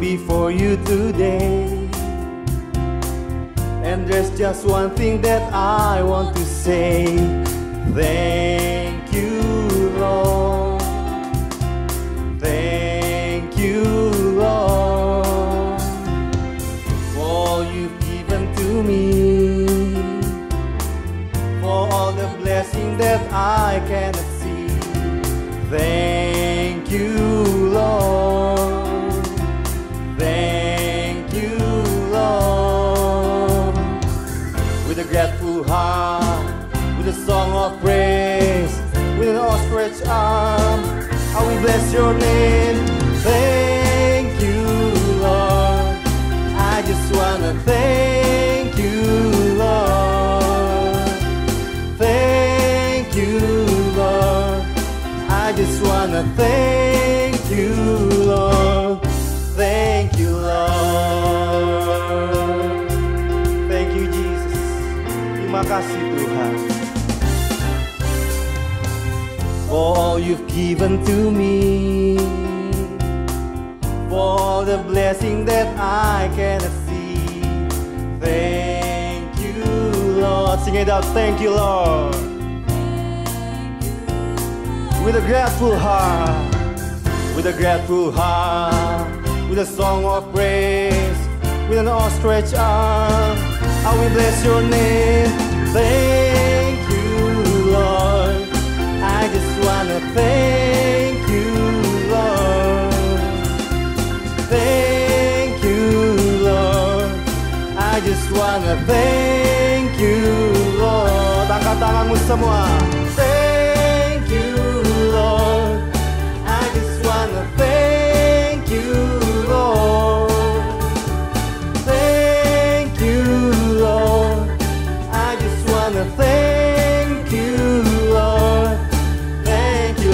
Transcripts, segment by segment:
before you today. And there's just one thing that I want to say. Thank you, Lord. Thank you, Lord, for all you've given to me, for all the blessings that I cannot see. Thank you, Lord. Thank you, Lord. With a grateful heart, with a song of praise, with an outstretched arm, I will bless your name. Thank you, Lord. I just wanna thank you, Lord. Thank you, Lord. I just wanna thank you, Lord. Thank you, Lord. Thank you, Jesus. Terima kasih, Tuhan. For all you've given to me, for all the blessing that I cannot see. Thank you, Lord. Sing it out. Thank you, Lord. With a grateful heart, with a grateful heart, with a song of praise, with an outstretched arm, I will bless your name. Thank you, Lord. I just wanna thank you, Lord. Thank you, Lord. I just wanna thank you, Lord. Angkat tanganmu semua. Thank you, Lord. I just wanna thank you, Lord. Thank you, Lord. I just wanna thank you, Lord.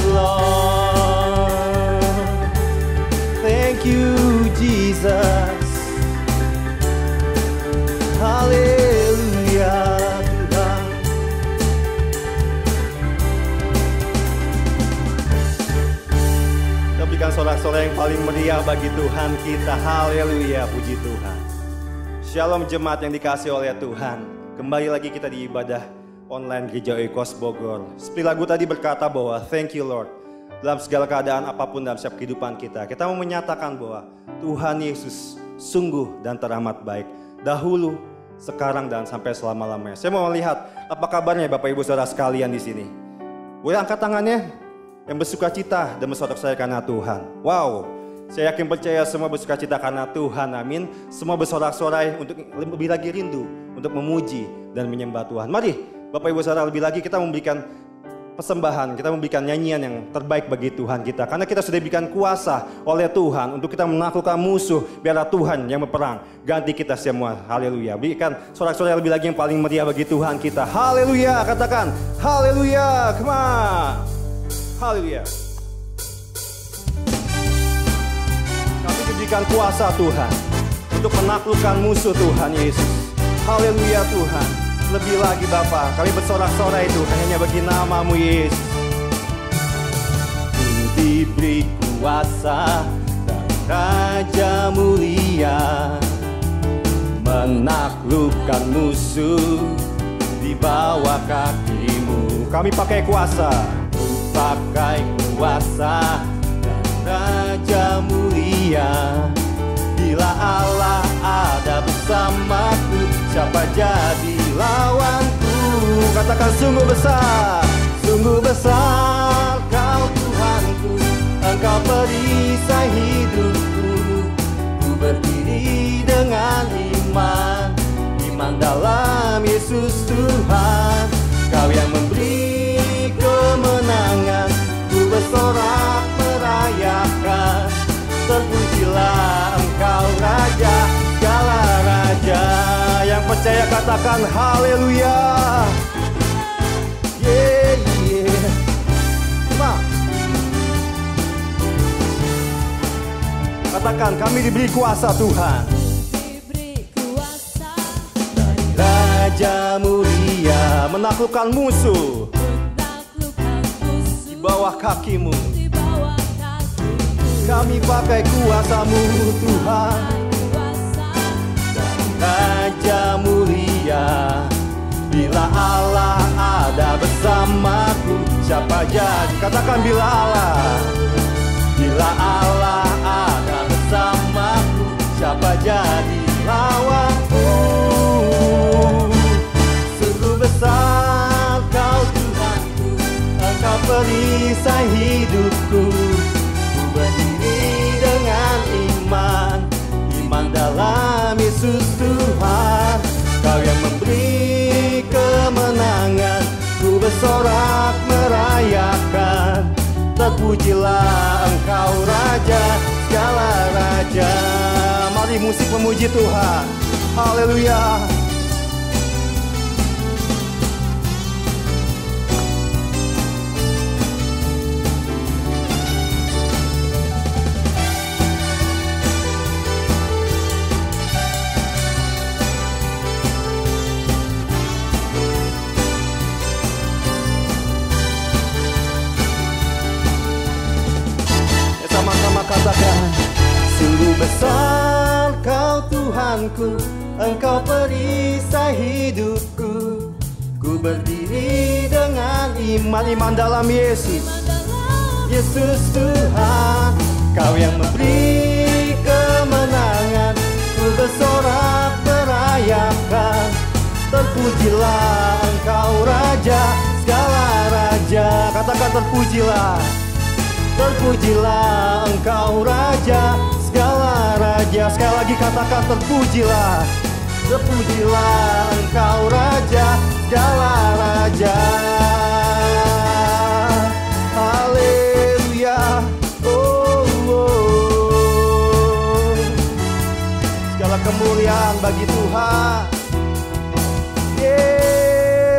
Lord, thank you, Jesus. Haleluya, Tuhan. Kita berikan sorak-sorai yang paling meriah bagi Tuhan kita. Haleluya, puji Tuhan. Shalom jemaat yang dikasihi oleh Tuhan. Kembali lagi kita di ibadah online Gereja Oikos Bogor. Seperti lagu tadi berkata bahwa thank you Lord. Dalam segala keadaan apapun dalam setiap kehidupan kita, kita mau menyatakan bahwa Tuhan Yesus sungguh dan teramat baik. Dahulu, sekarang dan sampai selama-lamanya. Saya mau melihat apa kabarnya Bapak Ibu Saudara sekalian di sini. Boleh angkat tangannya yang bersuka cita dan bersorak-sorai karena Tuhan. Wow, saya yakin percaya semua bersuka cita karena Tuhan, amin. Semua bersorak-sorai untuk lebih lagi rindu untuk memuji dan menyembah Tuhan. Mari Bapak Ibu Saudara, lebih lagi kita memberikan persembahan, kita memberikan nyanyian yang terbaik bagi Tuhan kita. Karena kita sudah diberikan kuasa oleh Tuhan untuk kita menaklukkan musuh, biarlah Tuhan yang berperang ganti kita semua. Haleluya. Berikan sorak-sorai lebih lagi yang paling meriah bagi Tuhan kita. Haleluya, katakan haleluya, come on. Haleluya. Kami diberikan kuasa Tuhan untuk menaklukkan musuh Tuhan Yesus. Haleluya Tuhan. Lebih lagi Bapa, kami bersorak-sorai Tuhan hanya bagi nama-Mu Yesus. Diberi kuasa dan Raja mulia, menaklukkan musuh di bawah kaki-Mu. Kami pakai kuasa, pakai kuasa dan Raja mulia. Bila Allah ada bersamaku, siapa jadi lawanku? Katakan sungguh besar Kau Tuhanku. Engkau perisai hidupku. Ku berdiri dengan iman dalam Yesus Tuhan. Kau yang memberi kemenangan, ku bersorak merayakan. Terpujilah Engkau Raja, segala raja. Yang percaya katakan haleluya. Yeah, yeah. Nah, katakan kami diberi kuasa Tuhan. Diberi kuasa dari Raja mulia, menaklukkan musuh, menaklukkan musuh di bawah kaki-Mu. di bawah kaki-Mu. Kami pakai kuasa-Mu Tuhan, Raja mulia. Bila Allah ada bersamaku, siapa jadi? Katakan bila Allah. Bila Allah ada bersamaku, siapa jadi lawanku? Sungguh besar Kau Tuhanku, Engkau perisai hidupku. Ku berdiri dengan iman, iman dalam Yesus Tuhan. Kau yang memberi kemenangan, ku bersorak merayakan. Terpujilah Engkau Raja, segala raja. Mari musik memuji Tuhan. Haleluya. Sama-sama katakan, sungguh besar Kau Tuhanku, Engkau perisai hidupku. Ku berdiri dengan iman dalam Yesus, Yesus Tuhan. Kau yang memberi kemenangan, ku bersorak merayakan. Terpujilah Engkau Raja, segala raja. Katakan terpujilah. Terpujilah Engkau Raja, segala raja. Sekali lagi katakan terpujilah. Terpujilah Engkau Raja, segala raja. Haleluya. Oh, oh. Segala kemuliaan bagi Tuhan.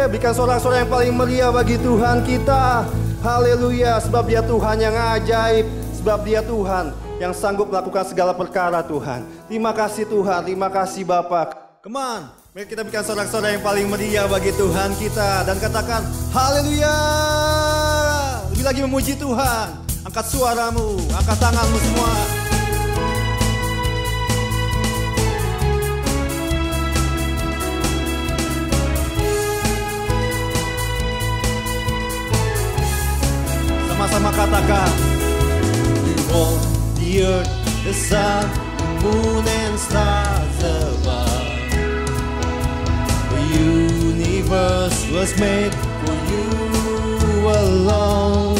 Berikan sorak-sorak yang paling meriah bagi Tuhan kita. Haleluya, sebab Dia Tuhan yang ajaib, sebab Dia Tuhan yang sanggup melakukan segala perkara Tuhan. Terima kasih Tuhan, terima kasih Bapa. Come on, mari kita berikan sorak-sorak yang paling meriah bagi Tuhan kita. Dan katakan, haleluya. Lebih lagi memuji Tuhan. Angkat suaramu, angkat tanganmu semua. Sama-sama katakan, You hold the earth, the sun, the moon and stars above. The universe was made for you alone.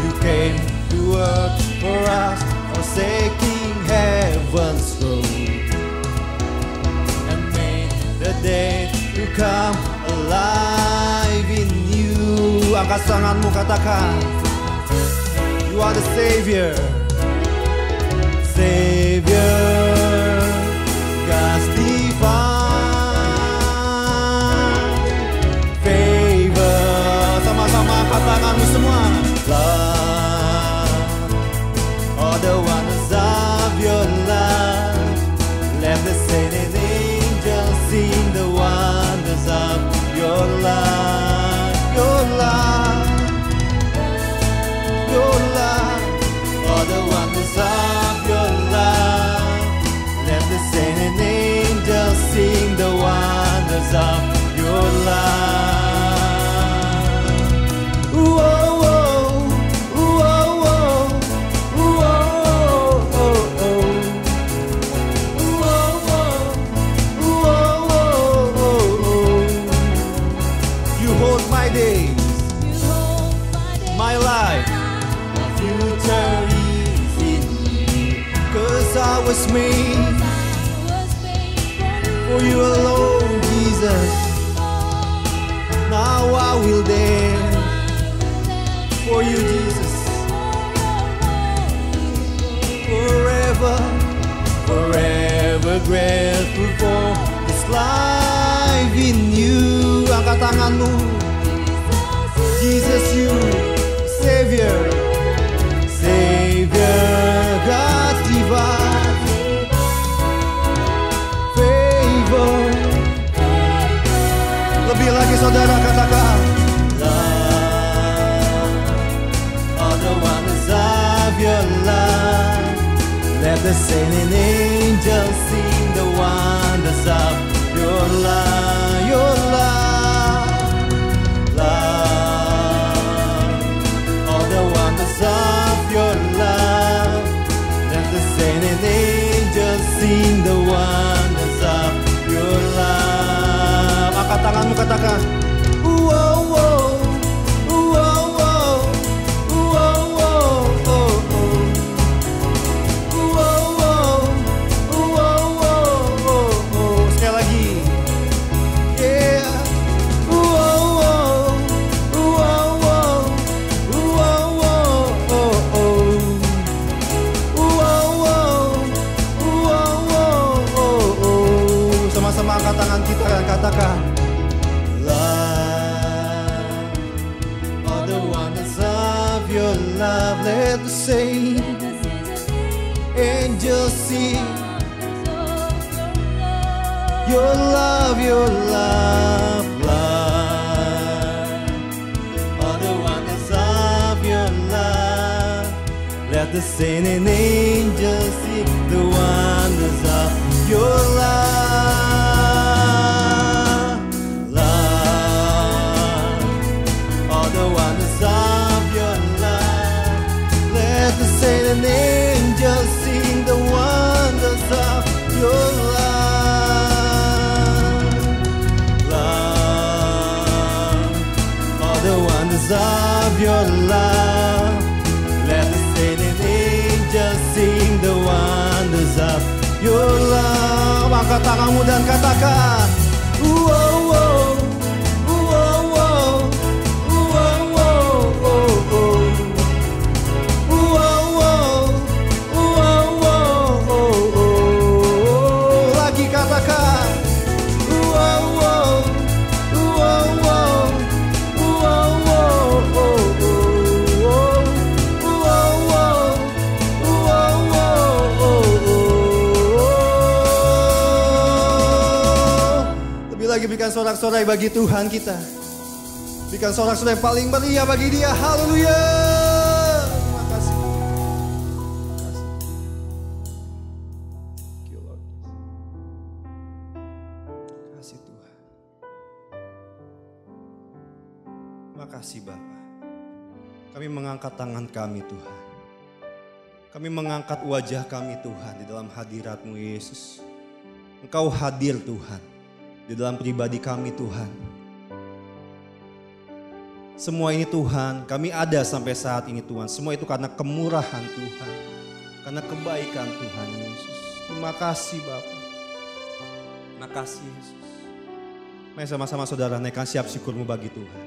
You came to earth for us, forsaking heaven's throne, and made the day to come alive in you. Angkat tanganmu, katakan, You are the Savior, Savior, God's divine favor. Sama-sama angkat tanganmu semua. Love, all the wonders of your love. Let the saints and angels sing the wonders of your love. Your love, your love, all the wonders of your love. Let the saints and angels sing the wonders of your love. Ooh, oh, oh, ooh, oh, oh, ooh, oh, oh, oh. Ooh, oh, oh, ooh, oh, oh, oh. You hold my days, my life, my future is in you. 'Cause I was made for you alone, Jesus. Now I will dance for you, Jesus. Forever, forever grateful for this life in you. Angkat tanganmu. Jesus, you, Savior, Savior, God's divine favor. Lebih lagi saudara katakan, Love, all the wonders of the saints and angels sing the wonders of your love, your love, love. All the wonders of your love. Let the saints and angels sing the wonders of your love. Angkat tanganmu, katakan. Tangan kita dan katakan, love, all the wonders of your love. Let the saints, angels sing your love, your love, love. All the wonders of your love. Let the saints and angels sing the wonders of your love. And angels sing the wonders of your love, love, all the wonders of your love. Let the saints and angels sing the wonders of your love. Angkat tanganmu dan katakan, berikan sorak-sorai bagi Tuhan kita. Berikan sorak-sorai paling meriah bagi Dia. Haleluya. Terima kasih. Thank you, Lord. Terima kasih Tuhan. Terima kasih Bapa. Kami mengangkat tangan kami Tuhan. Kami mengangkat wajah kami Tuhan di dalam hadirat-Mu Yesus. Engkau hadir Tuhan di dalam pribadi kami Tuhan. Semua ini Tuhan, kami ada sampai saat ini Tuhan. Semua itu karena kemurahan Tuhan. Karena kebaikan Tuhan Yesus. Terima kasih Bapa. Terima kasih Yesus. Mari sama-sama saudara naikkan siap syukurmu bagi Tuhan.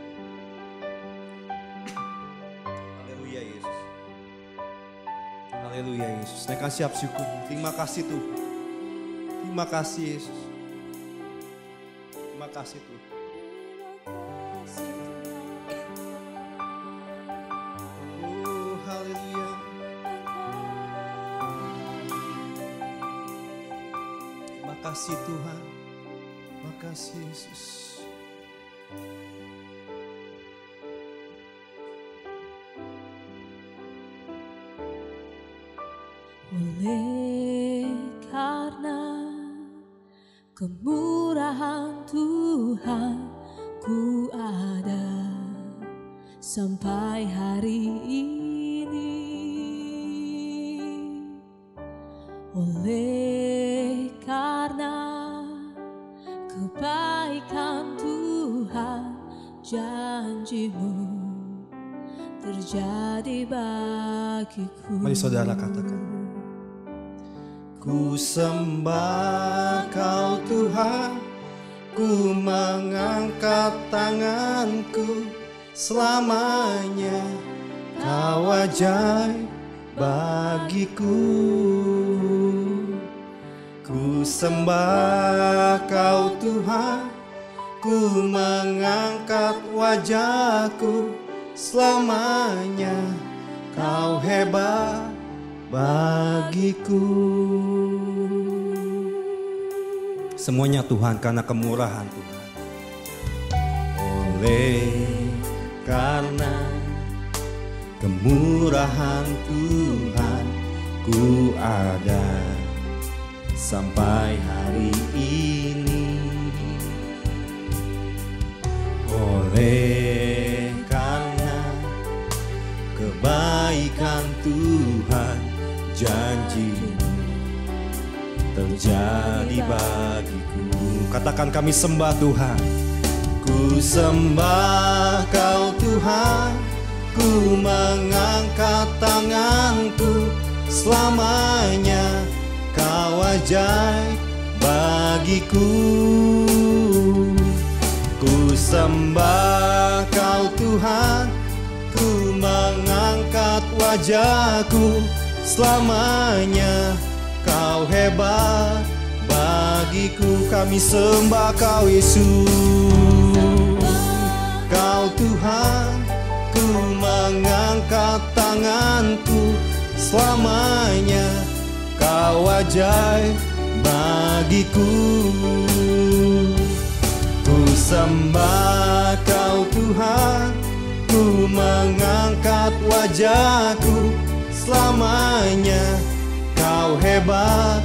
Haleluya Yesus. Haleluya Yesus. Naikkan siap syukur. Terima kasih Tuhan. Terima kasih Yesus. Terima kasih Tuhan. Oh, haleluya. Terima kasih Tuhan. Terima kasih Yesus. Oleh karena kemurahan Tuhan, ku ada sampai hari ini. Oleh karena kebaikan Tuhan, janji-Mu terjadi bagiku. Mari saudara katakan. Ku sembah Kau Tuhan, ku mengangkat tanganku, selamanya Kau ajaib bagiku. Ku sembah Kau Tuhan, ku mengangkat wajahku, selamanya Kau hebat bagiku. Semuanya Tuhan karena kemurahan Tuhan. Oleh karena kemurahan Tuhan, ku ada sampai hari ini. Oleh karena kebaikan Tuhan, janji-Mu terjadi bagiku. Katakan, kami sembah Tuhan. Ku sembah Kau Tuhan, ku mengangkat tanganku, selamanya Kau ajaib bagiku. Ku sembah Kau Tuhan, ku mengangkat wajahku, selamanya Kau hebat bagiku. Kami sembah Kau Yesus. Kau Tuhan, ku mengangkat tanganku, selamanya Kau ajaib bagiku. Ku sembah Kau Tuhan, ku mengangkat wajahku, selamanya Kau hebat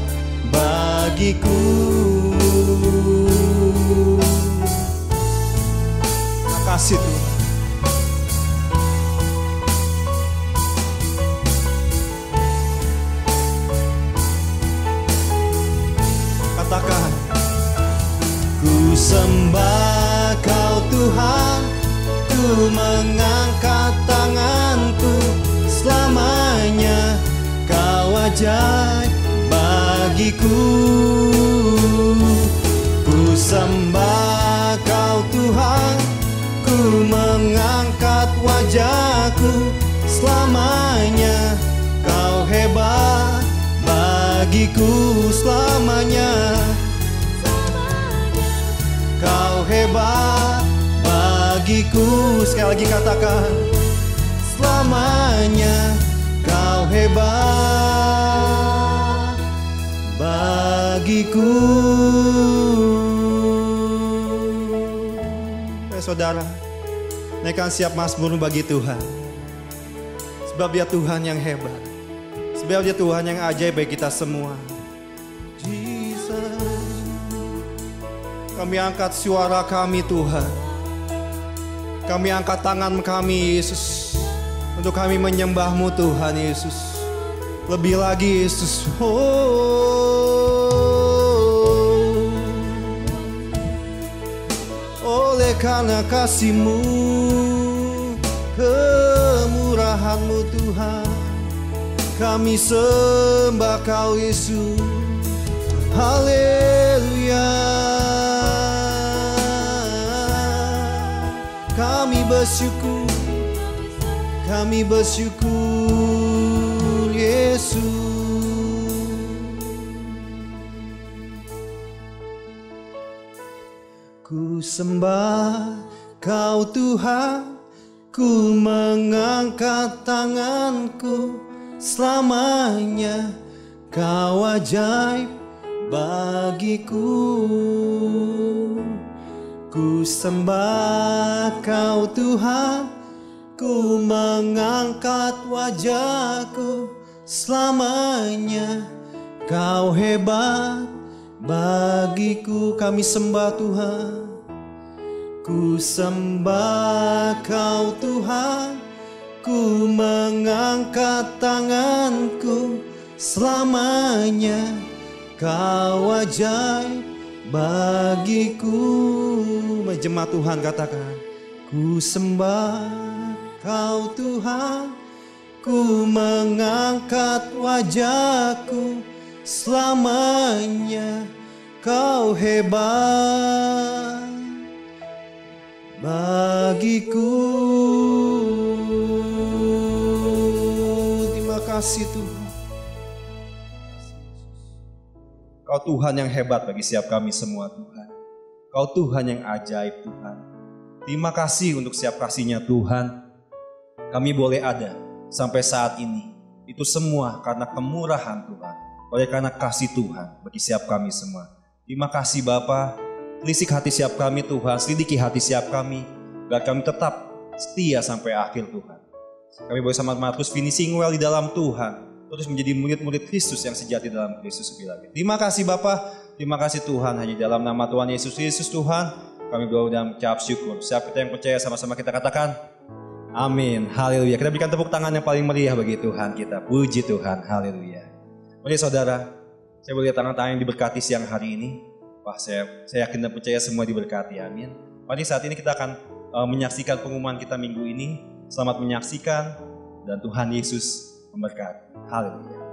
bagiku. Makasih Tuhan. Katakan, ku sembah Kau Tuhan, ku mengangkat tanganku, selamanya Kau ajaib bagiku. Ku sembah Kau Tuhan, ku mengangkat wajahku, selamanya Kau hebat bagiku. Selamanya Kau hebat bagiku. Sekali lagi katakan, selamanya Kau hebat bagiku. Saudara, naikkan siap mazmur bagi Tuhan. Sebab Dia Tuhan yang hebat, sebab Dia Tuhan yang ajaib bagi kita semua. Jesus, kami angkat suara kami Tuhan, kami angkat tangan kami Yesus, untuk kami menyembah-Mu Tuhan Yesus. Lebih lagi Yesus, oleh karena kasih-Mu, kemurahan-Mu Tuhan, kami sembah Kau Yesus. Haleluya. Kami bersyukur, kami bersyukur Yesus. Ku sembah Kau Tuhan, ku mengangkat tanganku, selamanya Kau ajaib bagiku. Ku sembah Kau Tuhan, ku mengangkat wajahku, selamanya Kau hebat bagiku. Kami sembah Tuhan. Ku sembah Kau Tuhan, ku mengangkat tanganku, selamanya Kau ajaib bagiku. Jemaat Tuhan katakan, ku sembah Kau Tuhan, ku mengangkat wajahku, selamanya Kau hebat bagiku. Terima kasih Tuhan. Kau Tuhan yang hebat bagi setiap kami semua Tuhan. Kau Tuhan yang ajaib Tuhan. Terima kasih untuk setiap kasih-Nya Tuhan. Kami boleh ada sampai saat ini. Itu semua karena kemurahan Tuhan. Oleh karena kasih Tuhan bagi setiap kami semua. Terima kasih Bapa. Telisik hati setiap kami Tuhan. Selidiki hati setiap kami. Biar kami tetap setia sampai akhir Tuhan. Kami boleh sama terus finishing well di dalam Tuhan. terus menjadi murid-murid Kristus yang sejati dalam Kristus lebih lagi. Terima kasih Bapa, terima kasih Tuhan, hanya dalam nama Tuhan Yesus Kristus Tuhan, kami berdoa dan mengucap syukur. Siapa kita yang percaya sama-sama kita katakan, amin, haleluya. Kita berikan tepuk tangan yang paling meriah bagi Tuhan kita, puji Tuhan, haleluya. Mari saudara, saya boleh tangan-tangan yang diberkati siang hari ini. Wah, saya yakin dan percaya semua diberkati, amin. Mari saat ini kita akan menyaksikan pengumuman kita minggu ini. Selamat menyaksikan dan Tuhan Yesus memberkati. Haleluya.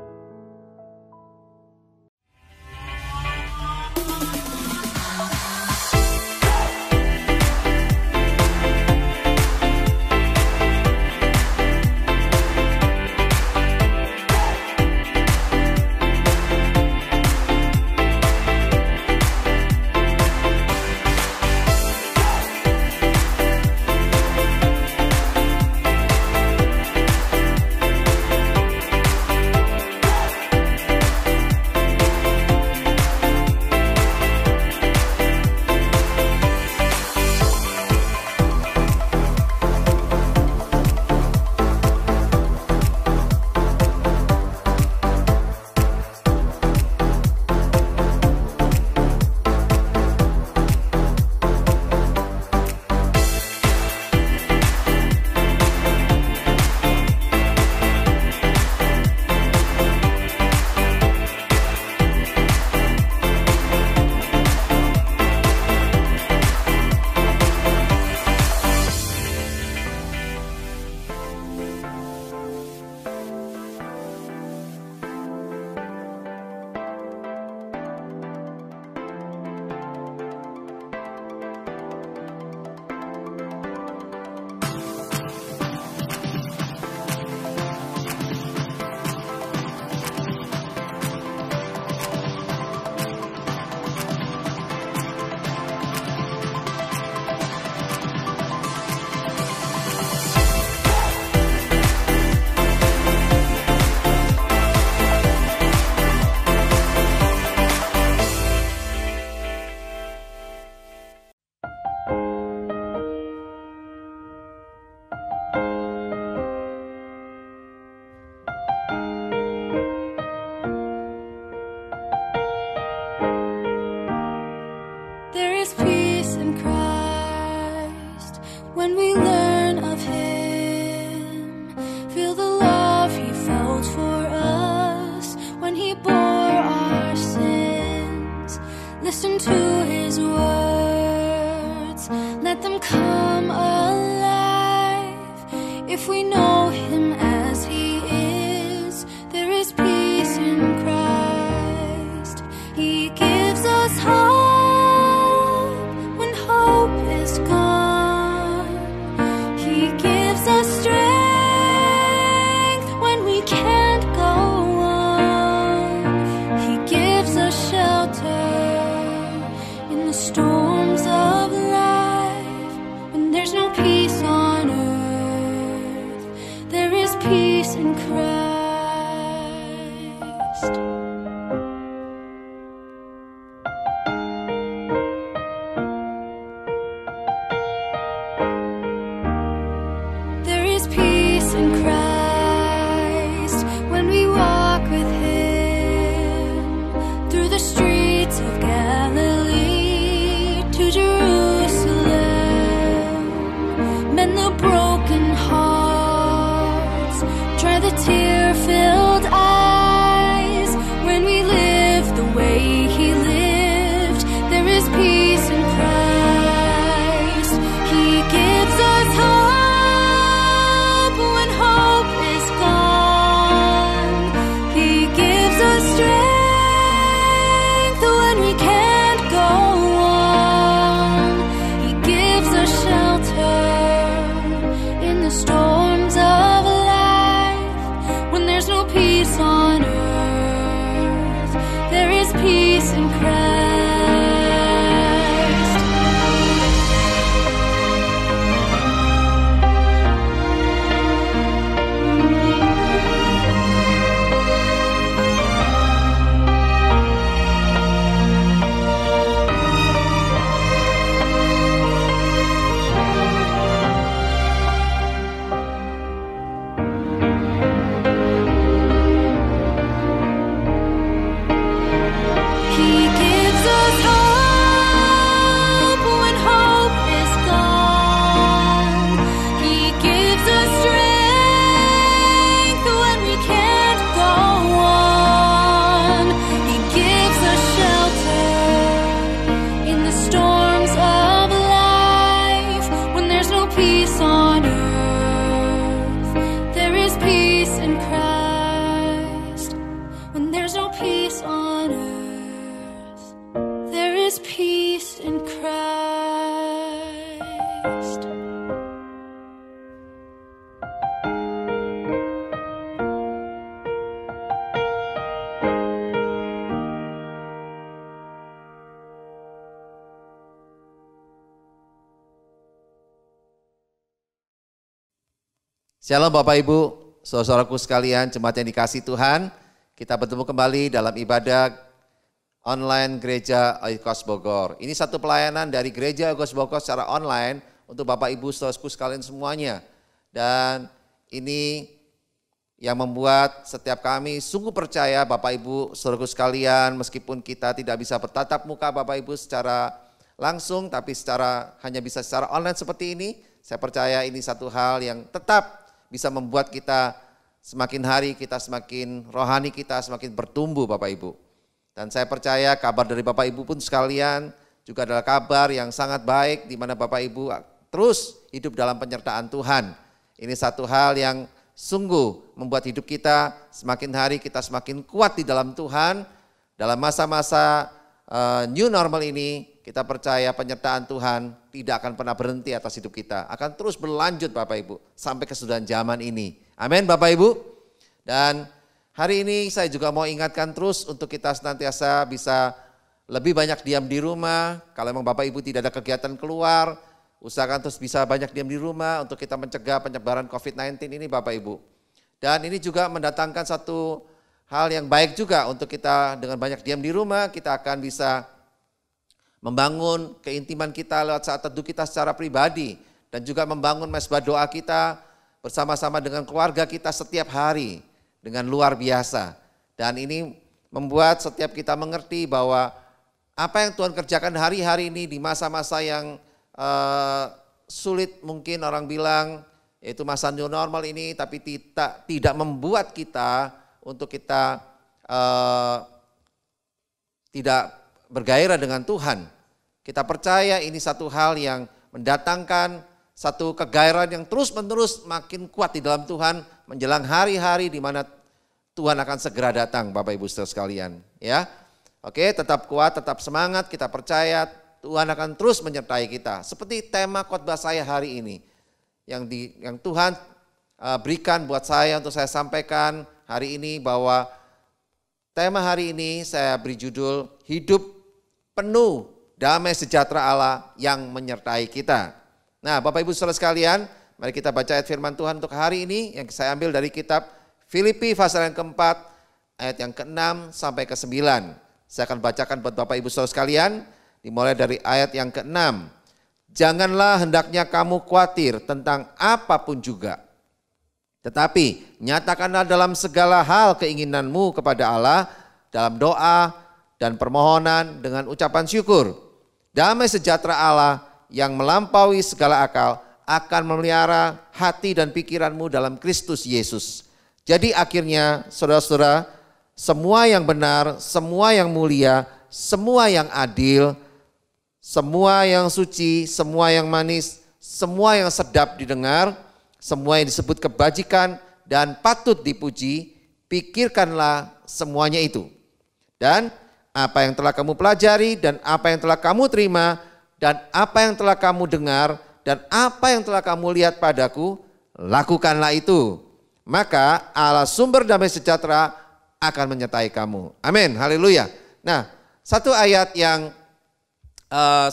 Shalom Bapak Ibu, saudaraku sekalian, jemaat yang dikasihi Tuhan. Kita bertemu kembali dalam ibadah online Gereja Oikos Bogor. Ini satu pelayanan dari Gereja Oikos Bogor secara online untuk Bapak Ibu saudaraku sekalian semuanya. Dan ini yang membuat setiap kami sungguh percaya Bapak Ibu saudaraku sekalian, meskipun kita tidak bisa bertatap muka Bapak Ibu secara langsung, tapi hanya bisa secara online seperti ini, saya percaya ini satu hal yang tetap bisa membuat kita semakin hari kita semakin rohani, kita semakin bertumbuh Bapak Ibu. Dan saya percaya kabar dari Bapak Ibu pun sekalian juga adalah kabar yang sangat baik, di mana Bapak Ibu terus hidup dalam penyertaan Tuhan. Ini satu hal yang sungguh membuat hidup kita semakin hari kita semakin kuat di dalam Tuhan. Dalam masa-masa new normal ini, kita percaya penyertaan Tuhan tidak akan pernah berhenti atas hidup kita. Akan terus berlanjut Bapak Ibu sampai kesudahan zaman ini. Amin Bapak Ibu. Dan hari ini saya juga mau ingatkan terus untuk kita senantiasa bisa lebih banyak diam di rumah. Kalau memang Bapak Ibu tidak ada kegiatan keluar, usahakan terus bisa banyak diam di rumah untuk kita mencegah penyebaran COVID-19 ini Bapak Ibu. Dan ini juga mendatangkan satu hal yang baik juga untuk kita dengan banyak diam di rumah, kita akan bisa membangun keintiman kita lewat saat teduh kita secara pribadi dan juga membangun mesbah doa kita bersama-sama dengan keluarga kita setiap hari dengan luar biasa. Dan ini membuat setiap kita mengerti bahwa apa yang Tuhan kerjakan hari-hari ini di masa-masa yang sulit mungkin orang bilang yaitu masa new normal ini, tapi tidak membuat kita untuk kita tidak bergairah dengan Tuhan. Kita percaya ini satu hal yang mendatangkan satu kegairahan yang terus-menerus makin kuat di dalam Tuhan menjelang hari-hari di mana Tuhan akan segera datang Bapak Ibu saudara sekalian. Ya, oke, tetap kuat, tetap semangat, kita percaya Tuhan akan terus menyertai kita. Seperti tema khotbah saya hari ini yang Tuhan berikan buat saya untuk saya sampaikan hari ini, bahwa tema hari ini saya beri judul Hidup Penuh Damai Sejahtera Allah yang Menyertai Kita. Nah Bapak Ibu saudara sekalian, mari kita baca ayat firman Tuhan untuk hari ini yang saya ambil dari kitab Filipi pasal yang keempat ayat yang ke-6 sampai ke-9. Saya akan bacakan buat Bapak Ibu saudara sekalian dimulai dari ayat yang ke-6. Janganlah hendaknya kamu khawatir tentang apapun juga, tetapi nyatakanlah dalam segala hal keinginanmu kepada Allah dalam doa dan permohonan dengan ucapan syukur. Damai sejahtera Allah yang melampaui segala akal akan memelihara hati dan pikiranmu dalam Kristus Yesus. Jadi akhirnya saudara-saudara, semua yang benar, semua yang mulia, semua yang adil, semua yang suci, semua yang manis, semua yang sedap didengar, semua yang disebut kebajikan dan patut dipuji, pikirkanlah semuanya itu. Dan apa yang telah kamu pelajari dan apa yang telah kamu terima dan apa yang telah kamu dengar dan apa yang telah kamu lihat padaku, lakukanlah itu. Maka Allah sumber damai sejahtera akan menyertai kamu. Amin, haleluya. Nah, satu ayat yang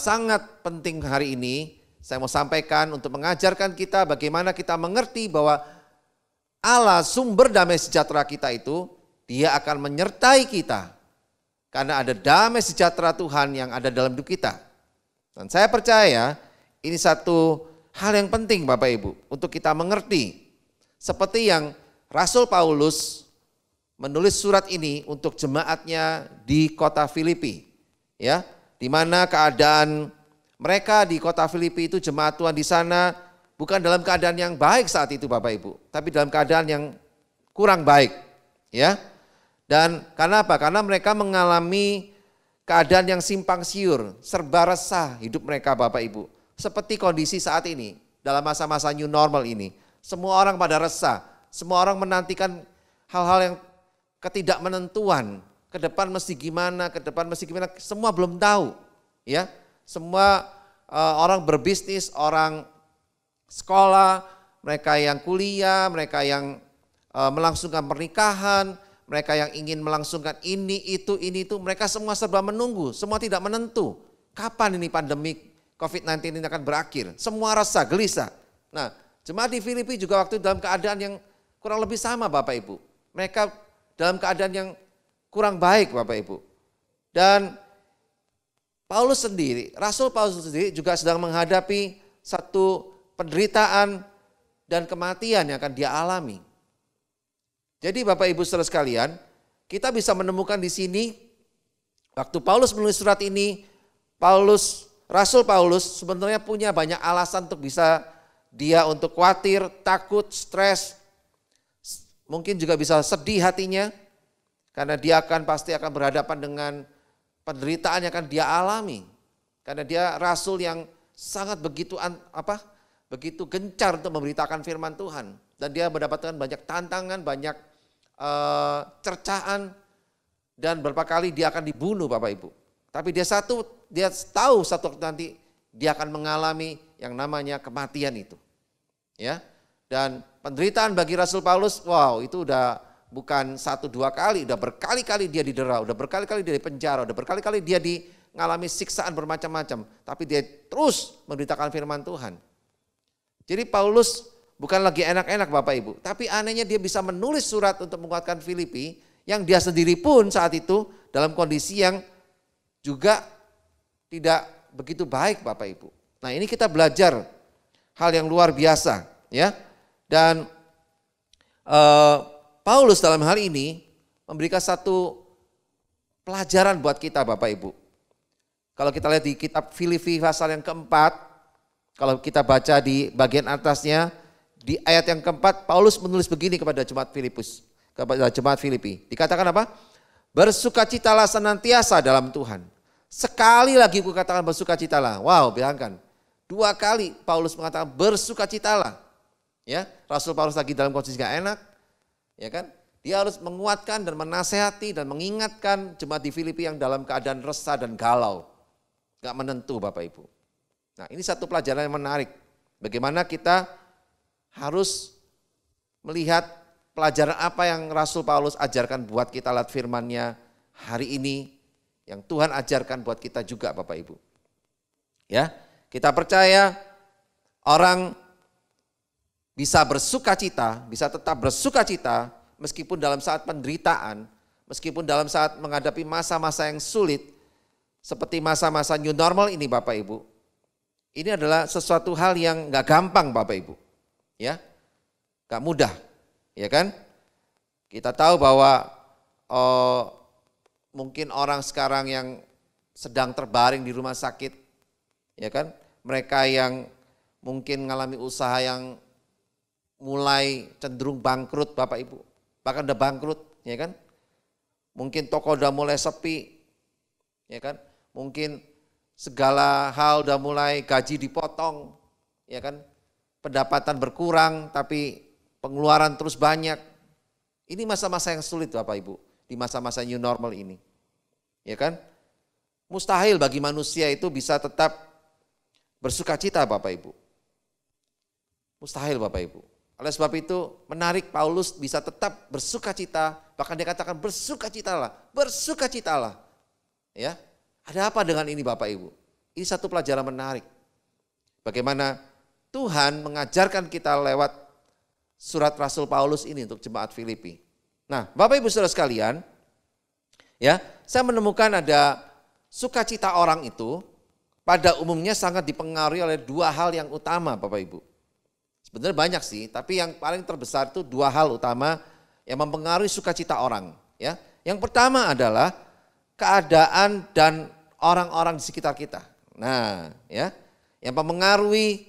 sangat penting hari ini saya mau sampaikan untuk mengajarkan kita bagaimana kita mengerti bahwa Allah sumber damai sejahtera kita itu, Dia akan menyertai kita. Karena ada damai sejahtera Tuhan yang ada dalam hidup kita. Dan saya percaya ini satu hal yang penting Bapak Ibu untuk kita mengerti. Seperti yang Rasul Paulus menulis surat ini untuk jemaatnya di kota Filipi. Ya, di mana keadaan mereka di kota Filipi itu, jemaat Tuhan di sana bukan dalam keadaan yang baik saat itu Bapak Ibu, tapi dalam keadaan yang kurang baik. Ya. Dan karena apa? Karena mereka mengalami keadaan yang simpang siur, serba resah hidup mereka Bapak Ibu. Seperti kondisi saat ini, dalam masa-masa new normal ini. Semua orang pada resah, semua orang menantikan hal-hal yang ketidakmenentuan. Ke depan mesti gimana, semua belum tahu. Ya, semua orang berbisnis, orang sekolah, mereka yang kuliah, mereka yang melangsungkan pernikahan, mereka yang ingin melangsungkan ini itu, mereka semua serba menunggu, semua tidak menentu. Kapan ini pandemi COVID-19 ini akan berakhir? Semua rasa gelisah. Nah, Jemaat di Filipi juga waktu dalam keadaan yang kurang lebih sama Bapak Ibu. Mereka dalam keadaan yang kurang baik Bapak Ibu. Dan Paulus sendiri, Rasul Paulus sendiri juga sedang menghadapi satu penderitaan dan kematian yang akan dia alami. Jadi Bapak Ibu saudara sekalian, kita bisa menemukan di sini waktu Paulus menulis surat ini, Rasul Paulus sebenarnya punya banyak alasan untuk bisa dia untuk khawatir, takut, stres, mungkin juga bisa sedih hatinya karena dia pasti akan berhadapan dengan penderitaan yang akan dia alami. Karena dia rasul yang sangat begitu gencar untuk memberitakan firman Tuhan dan dia mendapatkan banyak tantangan, banyak cercaan dan beberapa kali dia akan dibunuh Bapak Ibu. Tapi dia tahu satu waktu nanti dia akan mengalami yang namanya kematian itu. Ya. Dan penderitaan bagi Rasul Paulus, wow, itu udah bukan 1-2 kali, udah berkali-kali dia didera, udah berkali-kali dia dipenjara, udah berkali-kali dia mengalami siksaan bermacam-macam, tapi dia terus memberitakan firman Tuhan. Jadi Paulus bukan lagi enak-enak Bapak Ibu, tapi anehnya dia bisa menulis surat untuk menguatkan Filipi yang dia sendiri pun saat itu dalam kondisi yang juga tidak begitu baik Bapak Ibu. Nah, ini kita belajar hal yang luar biasa ya. Dan Paulus dalam hal ini memberikan satu pelajaran buat kita Bapak Ibu. Kalau kita lihat di kitab Filipi pasal yang keempat, kalau kita baca di bagian atasnya, di ayat yang keempat, Paulus menulis begini kepada jemaat Filipi. Dikatakan apa? Bersukacitalah senantiasa dalam Tuhan. Sekali lagi kukatakan bersukacitalah. Wow, bayangkan. 2 kali Paulus mengatakan bersukacitalah. Ya, Rasul Paulus lagi dalam kondisi gak enak. Ya kan? Dia harus menguatkan dan menasehati dan mengingatkan jemaat di Filipi yang dalam keadaan resah dan galau. Gak menentu Bapak Ibu. Nah, ini satu pelajaran yang menarik. Bagaimana kita harus melihat pelajaran apa yang Rasul Paulus ajarkan buat kita lewat firman-Nya hari ini, yang Tuhan ajarkan buat kita juga Bapak Ibu. Ya, kita percaya orang bisa bersukacita, bisa tetap bersukacita meskipun dalam saat penderitaan, meskipun dalam saat menghadapi masa-masa yang sulit, seperti masa-masa new normal ini Bapak Ibu. Ini adalah sesuatu hal yang gak gampang Bapak Ibu. Ya, gak mudah, ya kan? Kita tahu bahwa mungkin orang sekarang yang sedang terbaring di rumah sakit, ya kan? Mereka yang mungkin mengalami usaha yang mulai cenderung bangkrut Bapak Ibu, bahkan udah bangkrut, ya kan? Mungkin toko udah mulai sepi, ya kan? Mungkin segala hal udah mulai gaji dipotong, ya kan? Pendapatan berkurang tapi pengeluaran terus banyak. Ini masa-masa yang sulit Bapak Ibu, di masa-masa new normal ini. Ya kan? Mustahil bagi manusia itu bisa tetap bersukacita Bapak Ibu. Mustahil Bapak Ibu. Oleh sebab itu menarik Paulus bisa tetap bersukacita, bahkan dia katakan bersukacitalah, bersukacitalah. Ya, ada apa dengan ini Bapak Ibu? Ini satu pelajaran menarik. Bagaimana Tuhan mengajarkan kita lewat surat Rasul Paulus ini untuk jemaat Filipi. Nah, Bapak Ibu Saudara sekalian, ya, saya menemukan ada sukacita orang itu pada umumnya sangat dipengaruhi oleh 2 hal yang utama Bapak Ibu. Sebenarnya banyak sih, tapi yang paling terbesar itu 2 hal utama yang mempengaruhi sukacita orang. Ya, yang pertama adalah keadaan dan orang-orang di sekitar kita. Nah, ya, yang mempengaruhi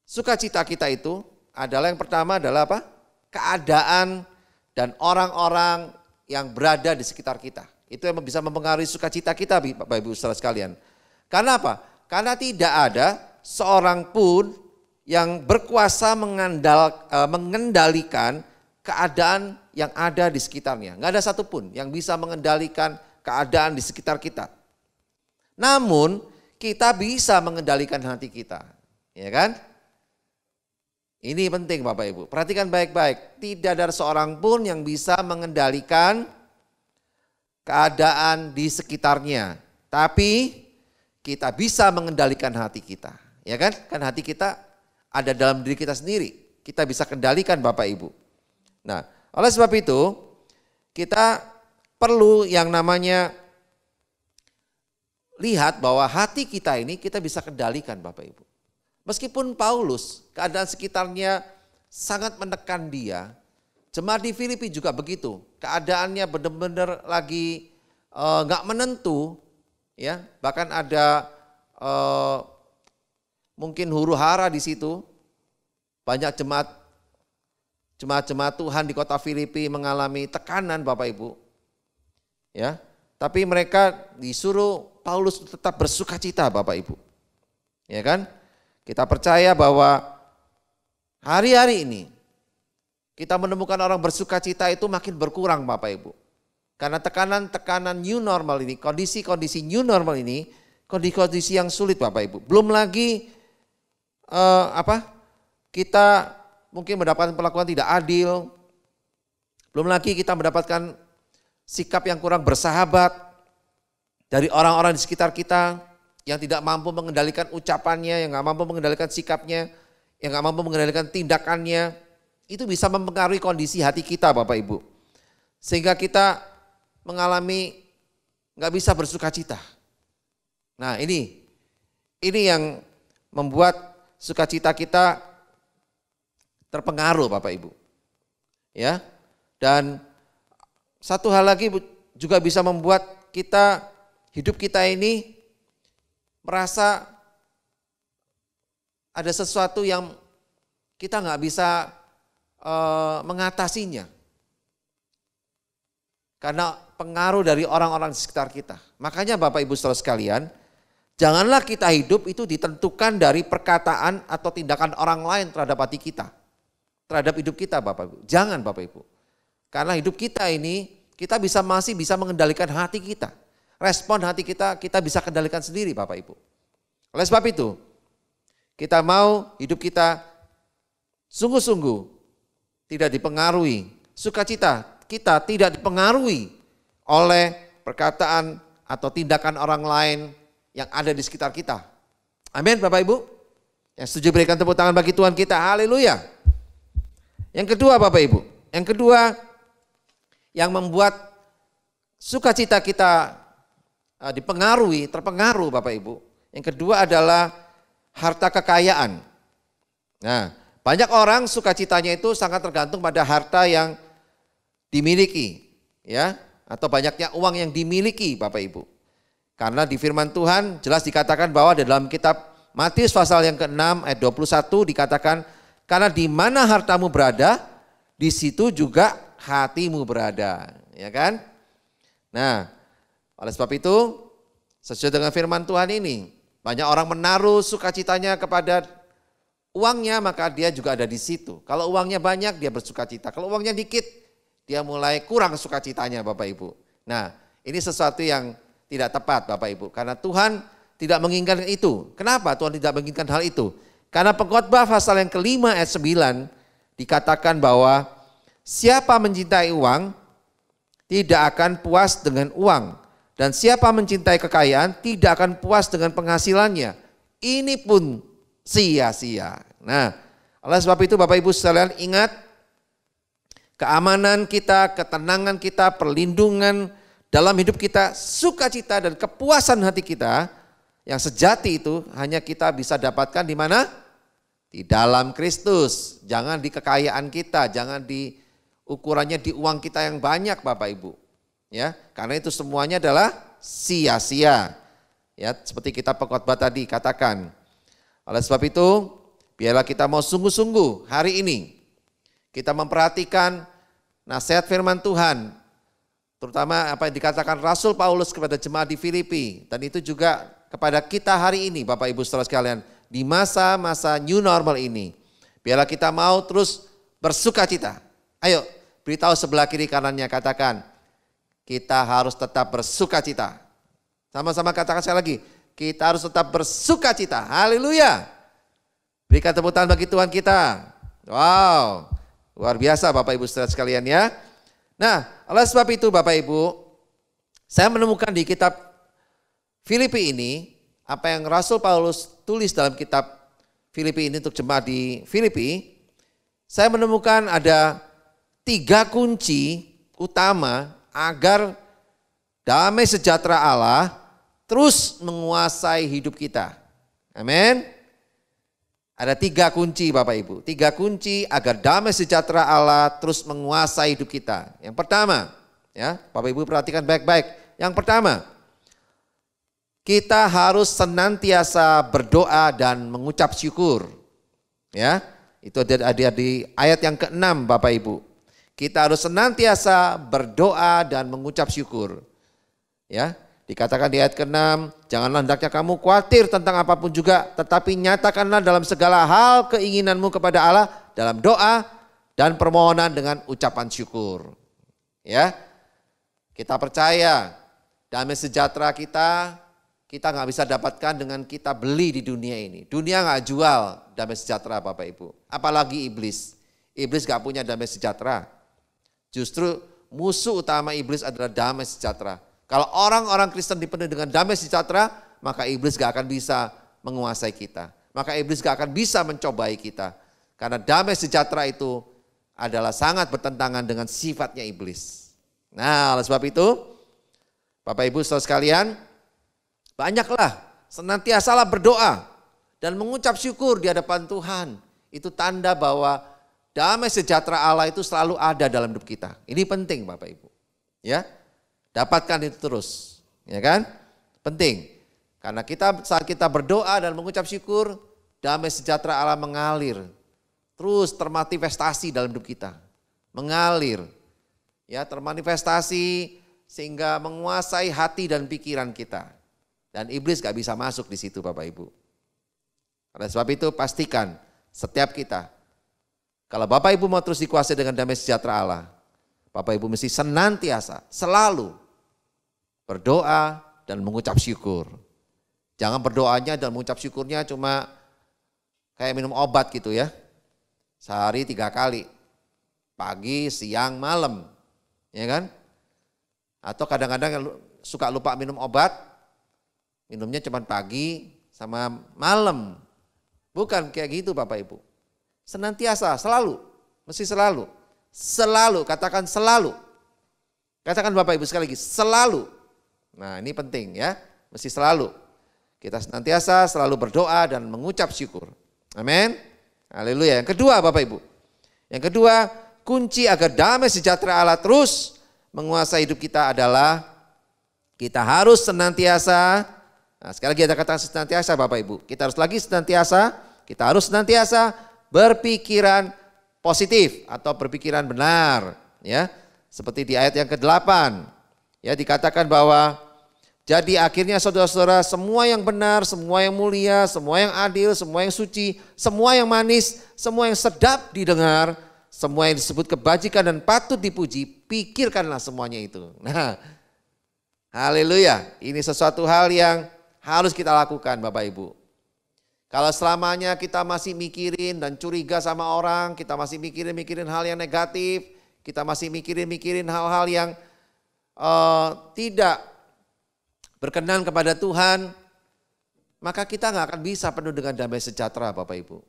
sukacita kita itu adalah yang pertama adalah apa? Keadaan dan orang-orang yang berada di sekitar kita. Itu yang bisa mempengaruhi sukacita kita Bapak Ibu Saudara sekalian. Karena apa? Karena tidak ada seorang pun yang berkuasa mengendalikan keadaan yang ada di sekitarnya. Nggak ada satupun yang bisa mengendalikan keadaan di sekitar kita. Namun kita bisa mengendalikan hati kita, ya kan? Ini penting Bapak Ibu, perhatikan baik-baik. Tidak ada seorang pun yang bisa mengendalikan keadaan di sekitarnya. Tapi kita bisa mengendalikan hati kita, ya kan? Kan hati kita ada dalam diri kita sendiri. Kita bisa kendalikan Bapak Ibu. Nah, oleh sebab itu kita perlu yang namanya lihat bahwa hati kita ini kita bisa kendalikan Bapak Ibu. Meskipun Paulus keadaan sekitarnya sangat menekan dia, jemaat di Filipi juga begitu. Keadaannya benar-benar lagi nggak menentu, ya. Bahkan ada mungkin huru-hara di situ. Banyak jemaat Tuhan di kota Filipi mengalami tekanan Bapak Ibu. Ya, tapi mereka disuruh Paulus tetap bersukacita Bapak Ibu. Ya kan? Kita percaya bahwa hari-hari ini kita menemukan orang bersukacita itu makin berkurang Bapak Ibu. Karena tekanan-tekanan new normal ini, kondisi-kondisi new normal ini, kondisi-kondisi yang sulit Bapak Ibu. Belum lagi kita mungkin mendapatkan perlakuan tidak adil. Belum lagi kita mendapatkan sikap yang kurang bersahabat dari orang-orang di sekitar kita yang tidak mampu mengendalikan ucapannya, yang nggak mampu mengendalikan sikapnya, yang nggak mampu mengendalikan tindakannya. Itu bisa mempengaruhi kondisi hati kita Bapak Ibu. Sehingga kita mengalami nggak bisa bersukacita. Nah ini yang membuat sukacita kita terpengaruh Bapak Ibu. Ya. Dan satu hal lagi juga bisa membuat hidup kita ini merasa ada sesuatu yang kita nggak bisa mengatasinya. Karena pengaruh dari orang-orang di sekitar kita. Makanya Bapak Ibu Saudara sekalian, janganlah kita hidup itu ditentukan dari perkataan atau tindakan orang lain terhadap hati kita. Terhadap hidup kita Bapak Ibu. Jangan Bapak Ibu. Karena hidup kita ini kita masih bisa mengendalikan hati kita. Respon hati kita bisa kendalikan sendiri Bapak Ibu. Oleh sebab itu, kita mau hidup kita sungguh-sungguh tidak dipengaruhi. Sukacita kita tidak dipengaruhi oleh perkataan atau tindakan orang lain yang ada di sekitar kita. Amin Bapak Ibu. Yang setuju berikan tepuk tangan bagi Tuhan kita. Haleluya. Yang kedua Bapak Ibu. Yang kedua yang membuat sukacita kita terpengaruh Bapak Ibu. Yang kedua adalah harta kekayaan. Nah, banyak orang sukacitanya itu sangat tergantung pada harta yang dimiliki, ya, atau banyaknya uang yang dimiliki Bapak Ibu. Karena di firman Tuhan jelas dikatakan bahwa dalam kitab Matius pasal yang ke-6 ayat 21 dikatakan, karena di mana hartamu berada, di situ juga hatimu berada, ya kan? Nah, oleh sebab itu, sesuai dengan firman Tuhan ini, banyak orang menaruh sukacitanya kepada uangnya, maka dia juga ada di situ. Kalau uangnya banyak, dia bersukacita. Kalau uangnya dikit, dia mulai kurang sukacitanya Bapak Ibu. Nah, ini sesuatu yang tidak tepat Bapak Ibu. Karena Tuhan tidak menginginkan itu. Kenapa Tuhan tidak menginginkan hal itu? Karena Pengkhotbah pasal yang ke-5 ayat 9 dikatakan bahwa siapa mencintai uang tidak akan puas dengan uang. Dan siapa mencintai kekayaan tidak akan puas dengan penghasilannya. Ini pun sia-sia. Nah, oleh sebab itu Bapak Ibu sekalian ingat, keamanan kita, ketenangan kita, perlindungan dalam hidup kita, sukacita dan kepuasan hati kita yang sejati itu hanya kita bisa dapatkan di mana? Di dalam Kristus. Jangan di kekayaan kita, jangan di ukurannya di uang kita yang banyak Bapak Ibu. Ya, karena itu semuanya adalah sia-sia. Ya, seperti kita pengkhotbah tadi katakan. Oleh sebab itu, biarlah kita mau sungguh-sungguh hari ini kita memperhatikan nasihat firman Tuhan, terutama apa yang dikatakan Rasul Paulus kepada jemaat di Filipi, dan itu juga kepada kita hari ini Bapak Ibu Saudara sekalian, di masa-masa new normal ini. Biarlah kita mau terus bersukacita. Ayo, beritahu sebelah kiri kanannya, katakan, kita harus tetap bersukacita. Sama-sama katakan sekali lagi, kita harus tetap bersukacita. Haleluya. Berikan tepuk tangan bagi Tuhan kita. Wow, luar biasa Bapak Ibu saudara sekalian ya. Nah, oleh sebab itu Bapak Ibu, saya menemukan di kitab Filipi ini, apa yang Rasul Paulus tulis dalam kitab Filipi ini untuk jemaat di Filipi, saya menemukan ada 3 kunci utama agar damai sejahtera Allah terus menguasai hidup kita. Amin. Ada 3 kunci Bapak Ibu. 3 kunci agar damai sejahtera Allah terus menguasai hidup kita. Yang pertama, ya Bapak Ibu perhatikan baik-baik. Yang pertama, kita harus senantiasa berdoa dan mengucap syukur. Ya, itu ada di ayat yang ke-6 Bapak Ibu. Kita harus senantiasa berdoa dan mengucap syukur. Ya, dikatakan di ayat ke-6, janganlah hendaknya kamu khawatir tentang apapun juga, tetapi nyatakanlah dalam segala hal keinginanmu kepada Allah dalam doa dan permohonan dengan ucapan syukur. Ya, kita percaya damai sejahtera kita nggak bisa dapatkan dengan kita beli di dunia ini. Dunia nggak jual damai sejahtera Bapak Ibu. Apalagi iblis. Iblis nggak punya damai sejahtera. Justru musuh utama iblis adalah damai sejahtera. Kalau orang-orang Kristen dipenuhi dengan damai sejahtera, maka iblis gak akan bisa menguasai kita. Maka iblis gak akan bisa mencobai kita. Karena damai sejahtera itu adalah sangat bertentangan dengan sifatnya iblis. Nah, oleh sebab itu, Bapak Ibu saudara sekalian, banyaklah, senantiasalah berdoa dan mengucap syukur di hadapan Tuhan. Itu tanda bahwa damai sejahtera Allah itu selalu ada dalam hidup kita. Ini penting Bapak Ibu. Ya. Dapatkan itu terus, ya kan? Penting. Karena saat kita berdoa dan mengucap syukur, damai sejahtera Allah mengalir. Terus termanifestasi dalam hidup kita. Mengalir. Ya, termanifestasi sehingga menguasai hati dan pikiran kita. Dan iblis gak bisa masuk di situ Bapak Ibu. Oleh sebab itu pastikan setiap kita, kalau Bapak Ibu mau terus dikuasai dengan damai sejahtera Allah, Bapak Ibu mesti senantiasa, selalu berdoa dan mengucap syukur. Jangan berdoanya dan mengucap syukurnya cuma kayak minum obat gitu ya. Sehari 3 kali, pagi, siang, malam. Ya kan? Atau kadang-kadang suka lupa minum obat, minumnya cuma pagi sama malam. Bukan kayak gitu Bapak Ibu. Senantiasa, selalu, mesti selalu. Selalu, katakan selalu. Katakan Bapak Ibu sekali lagi, selalu. Nah ini penting ya, mesti selalu. Kita senantiasa selalu berdoa dan mengucap syukur. Amin. Haleluya. Yang kedua Bapak Ibu. Yang kedua, kunci agar damai sejahtera Allah terus menguasai hidup kita adalah kita harus senantiasa, nah sekali lagi kita katakan senantiasa Bapak Ibu. Kita harus senantiasa berpikiran positif atau berpikiran benar, ya. Seperti di ayat yang ke-8. Ya, dikatakan bahwa jadi akhirnya saudara-saudara, semua yang benar, semua yang mulia, semua yang adil, semua yang suci, semua yang manis, semua yang sedap didengar, semua yang disebut kebajikan dan patut dipuji, pikirkanlah semuanya itu. Nah, haleluya. Ini sesuatu hal yang harus kita lakukan Bapak Ibu. Kalau selamanya kita masih mikirin dan curiga sama orang, kita masih mikirin hal yang negatif, kita masih mikirin hal-hal yang tidak berkenan kepada Tuhan, maka kita nggak akan bisa penuh dengan damai sejahtera Bapak Ibu.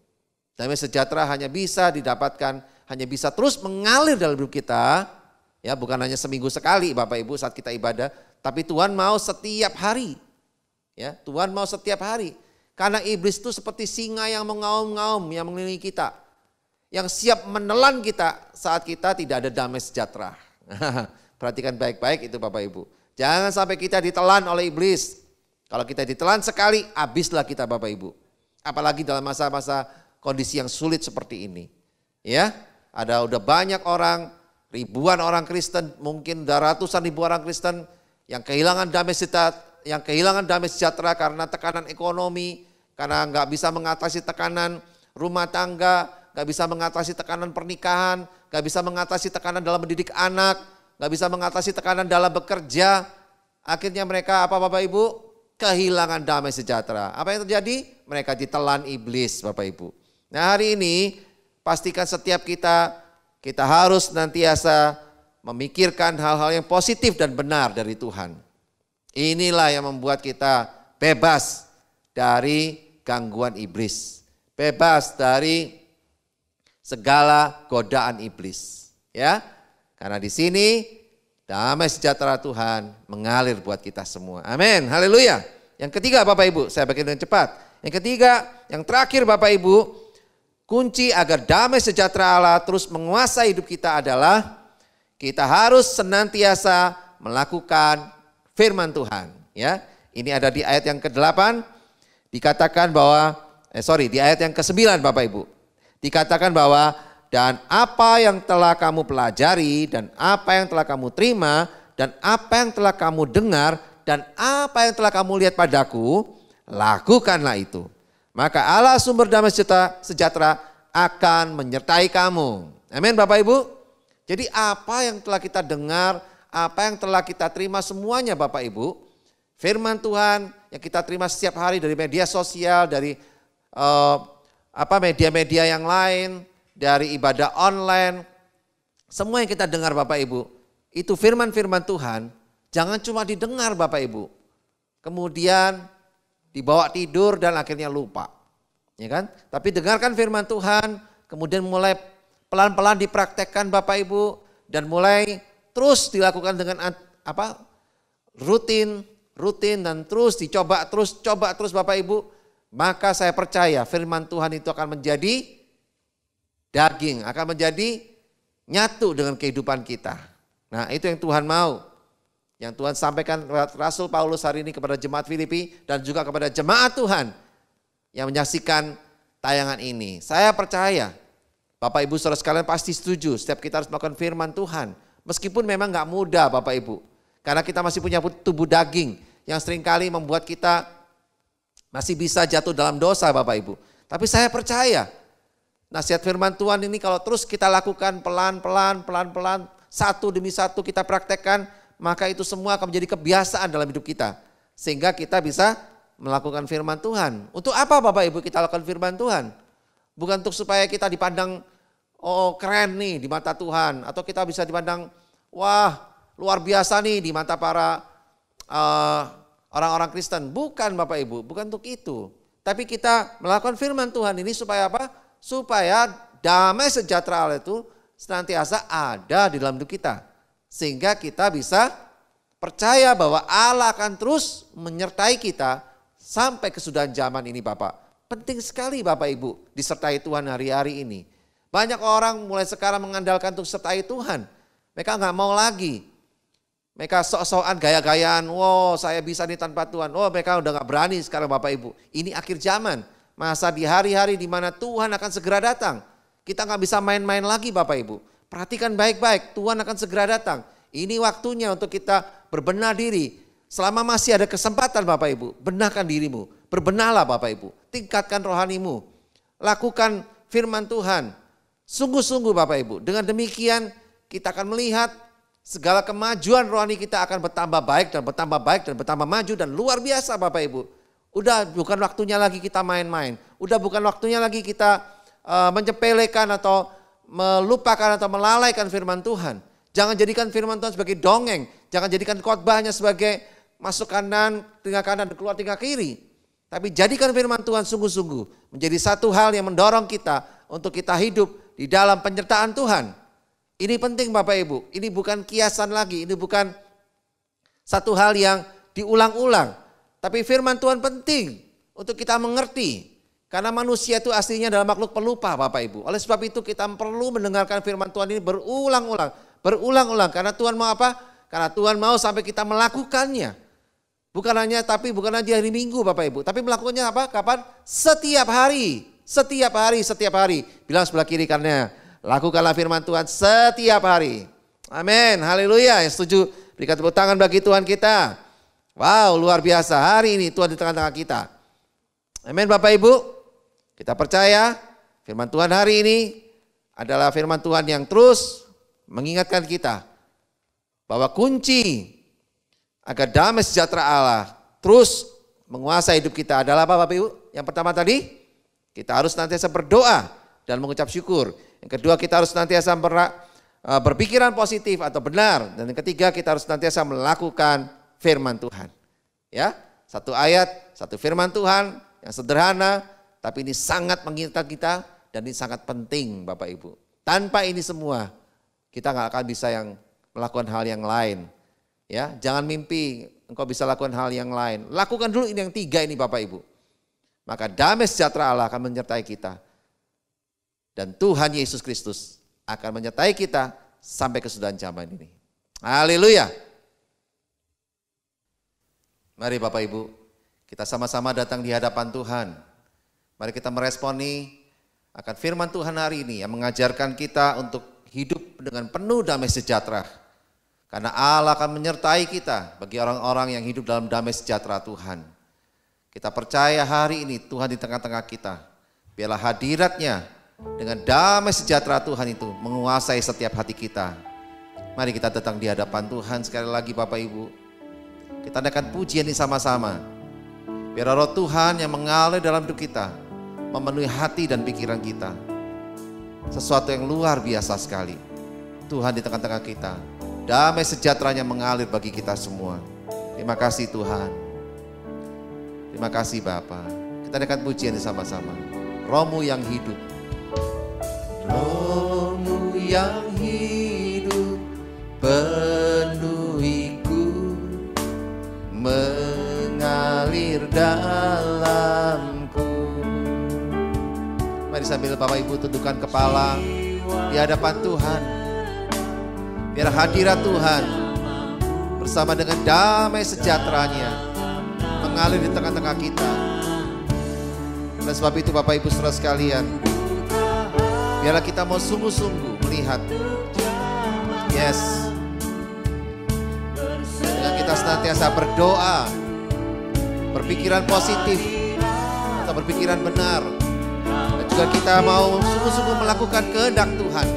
Damai sejahtera hanya bisa didapatkan, hanya bisa terus mengalir dalam hidup kita, ya bukan hanya seminggu sekali Bapak Ibu saat kita ibadah, tapi Tuhan mau setiap hari, ya Tuhan mau setiap hari. Karena iblis itu seperti singa yang mengaum-ngaum, yang mengelilingi kita. Yang siap menelan kita saat kita tidak ada damai sejahtera. Perhatikan baik-baik itu Bapak Ibu. Jangan sampai kita ditelan oleh iblis. Kalau kita ditelan sekali, habislah kita Bapak Ibu. Apalagi dalam masa-masa kondisi yang sulit seperti ini. Ya, udah banyak orang, ribuan orang Kristen, mungkin ratusan ribu orang Kristen yang kehilangan damai sejahtera karena tekanan ekonomi, karena nggak bisa mengatasi tekanan rumah tangga, nggak bisa mengatasi tekanan pernikahan, nggak bisa mengatasi tekanan dalam mendidik anak, nggak bisa mengatasi tekanan dalam bekerja. Akhirnya mereka apa Bapak Ibu? Kehilangan damai sejahtera. Apa yang terjadi? Mereka ditelan iblis Bapak Ibu. Nah hari ini pastikan setiap kita harus nantiasa memikirkan hal-hal yang positif dan benar dari Tuhan. Inilah yang membuat kita bebas dari gangguan iblis. bebas dari segala godaan iblis. Ya, karena di sini damai sejahtera Tuhan mengalir buat kita semua. Amin, haleluya. Yang ketiga Bapak Ibu, saya bagikan dengan cepat. Yang ketiga, yang terakhir Bapak Ibu, kunci agar damai sejahtera Allah terus menguasai hidup kita adalah kita harus senantiasa melakukan firman Tuhan. Ya, ini ada di ayat yang ke-8, dikatakan bahwa, di ayat yang ke-9 Bapak Ibu. Dikatakan bahwa dan apa yang telah kamu pelajari dan apa yang telah kamu terima dan apa yang telah kamu dengar dan apa yang telah kamu lihat padaku, lakukanlah itu. Maka Allah sumber damai sejahtera akan menyertai kamu. Amin Bapak Ibu. Jadi apa yang telah kita dengar, apa yang telah kita terima semuanya Bapak Ibu, firman Tuhan yang kita terima setiap hari dari media sosial, dari media-media yang lain, dari ibadah online, semua yang kita dengar Bapak Ibu, itu firman-firman Tuhan, jangan cuma didengar Bapak Ibu, kemudian dibawa tidur dan akhirnya lupa. Ya kan? Tapi dengarkan firman Tuhan, kemudian mulai pelan-pelan dipraktekkan Bapak Ibu, dan mulai terus dilakukan dengan rutin dan terus dicoba terus Bapak Ibu, maka saya percaya firman Tuhan itu akan menjadi daging, akan menjadi nyatu dengan kehidupan kita. Nah, itu yang Tuhan mau. Yang Tuhan sampaikan Rasul Paulus hari ini kepada jemaat Filipi dan juga kepada jemaat Tuhan yang menyaksikan tayangan ini. Saya percaya Bapak Ibu saudara sekalian pasti setuju setiap kita harus melakukan firman Tuhan. Meskipun memang gak mudah Bapak Ibu. Karena kita masih punya tubuh daging yang seringkali membuat kita masih bisa jatuh dalam dosa Bapak Ibu. Tapi saya percaya nasihat firman Tuhan ini kalau terus kita lakukan pelan-pelan, satu demi satu kita praktekkan, maka itu semua akan menjadi kebiasaan dalam hidup kita. Sehingga kita bisa melakukan firman Tuhan. Untuk apa Bapak Ibu kita lakukan firman Tuhan? Bukan untuk supaya kita dipandang, oh keren nih di mata Tuhan. Atau kita bisa dipandang, wah luar biasa nih di mata para orang-orang Kristen. Bukan Bapak Ibu, bukan untuk itu. Tapi kita melakukan firman Tuhan ini supaya apa? Supaya damai sejahtera Allah itu senantiasa ada di dalam hidup kita. Sehingga kita bisa percaya bahwa Allah akan terus menyertai kita sampai kesudahan zaman ini Bapak. Penting sekali Bapak Ibu disertai Tuhan hari-hari ini. Banyak orang mulai sekarang mengandalkan untuk sertai Tuhan. Mereka gak mau lagi. Mereka sok-sokan gaya-gayaan, wow saya bisa nih tanpa Tuhan. Oh mereka udah gak berani sekarang Bapak Ibu. Ini akhir zaman. Masa di hari-hari di mana Tuhan akan segera datang. Kita gak bisa main-main lagi Bapak Ibu. Perhatikan baik-baik, Tuhan akan segera datang. Ini waktunya untuk kita berbenah diri. Selama masih ada kesempatan Bapak Ibu, benahkan dirimu. Berbenahlah Bapak Ibu, tingkatkan rohanimu. Lakukan firman Tuhan. Sungguh-sungguh Bapak Ibu, dengan demikian kita akan melihat segala kemajuan rohani kita akan bertambah baik dan bertambah baik dan bertambah maju dan luar biasa Bapak Ibu. Udah bukan waktunya lagi kita main-main. Udah bukan waktunya lagi kita menyepelekan atau melupakan atau melalaikan firman Tuhan. Jangan jadikan firman Tuhan sebagai dongeng. Jangan jadikan khotbahnya sebagai masuk kanan, keluar tinggal kiri. Tapi jadikan firman Tuhan sungguh-sungguh menjadi satu hal yang mendorong kita untuk kita hidup di dalam penyertaan Tuhan. Ini penting Bapak Ibu. Ini bukan kiasan lagi. Ini bukan satu hal yang diulang-ulang. Tapi firman Tuhan penting untuk kita mengerti. Karena manusia itu aslinya adalah makhluk pelupa Bapak Ibu. Oleh sebab itu kita perlu mendengarkan firman Tuhan ini berulang-ulang. Berulang-ulang. Karena Tuhan mau apa? Karena Tuhan mau sampai kita melakukannya. Bukan hanya hari Minggu Bapak Ibu. Tapi melakukannya apa? Kapan? Setiap hari. Setiap hari, setiap hari. Bilang sebelah kiri karena lakukanlah firman Tuhan setiap hari. Amin. Haleluya. Yang setuju berikan tepuk tangan bagi Tuhan kita. Wow, luar biasa. Hari ini Tuhan di tengah-tengah kita. Amin Bapak Ibu. Kita percaya firman Tuhan hari ini adalah firman Tuhan yang terus mengingatkan kita bahwa kunci agar damai sejahtera Allah terus menguasai hidup kita adalah apa Bapak Ibu? Yang pertama tadi, kita harus nantiasa berdoa dan mengucap syukur. Yang kedua, kita harus nantiasa berpikiran positif atau benar. Dan yang ketiga, kita harus nantiasa melakukan firman Tuhan. Ya, satu ayat, satu firman Tuhan yang sederhana, tapi ini sangat mengingatkan kita dan ini sangat penting Bapak Ibu. Tanpa ini semua kita nggak akan bisa yang melakukan hal yang lain. Ya, jangan mimpi engkau bisa lakukan hal yang lain. Lakukan dulu ini yang 3 ini Bapak Ibu. Maka damai sejahtera Allah akan menyertai kita. Dan Tuhan Yesus Kristus akan menyertai kita sampai kesudahan zaman ini. Haleluya. Mari Bapak Ibu, kita sama-sama datang di hadapan Tuhan. Mari kita meresponi akan firman Tuhan hari ini yang mengajarkan kita untuk hidup dengan penuh damai sejahtera. Karena Allah akan menyertai kita bagi orang-orang yang hidup dalam damai sejahtera Tuhan. Kita percaya hari ini Tuhan di tengah-tengah kita. Biarlah hadiratnya dengan damai sejahtera Tuhan itu menguasai setiap hati kita. Mari kita datang di hadapan Tuhan sekali lagi Bapak Ibu. Kita naikkan pujian ini sama-sama. Biar roh Tuhan yang mengalir dalam hidup kita memenuhi hati dan pikiran kita. Sesuatu yang luar biasa sekali. Tuhan di tengah-tengah kita. Damai sejahteranya mengalir bagi kita semua. Terima kasih Tuhan. Terima kasih Bapa. Kita naikkan pujian ini sama-sama. Roh-Mu yang hidup. Roh-Mu yang hidup penuhiku, mengalir dalamku. Mari sambil Bapak Ibu tundukkan kepala di hadapan Tuhan. Biar hadirat Tuhan bersama dengan damai sejahteranya mengalir di tengah-tengah kita. Dan sebab itu Bapak Ibu saudara sekalian, biarlah kita mau sungguh-sungguh melihat. Yes. Dengan kita senantiasa berdoa, berpikiran positif atau berpikiran benar. Dan juga kita mau sungguh-sungguh melakukan kehendak Tuhan.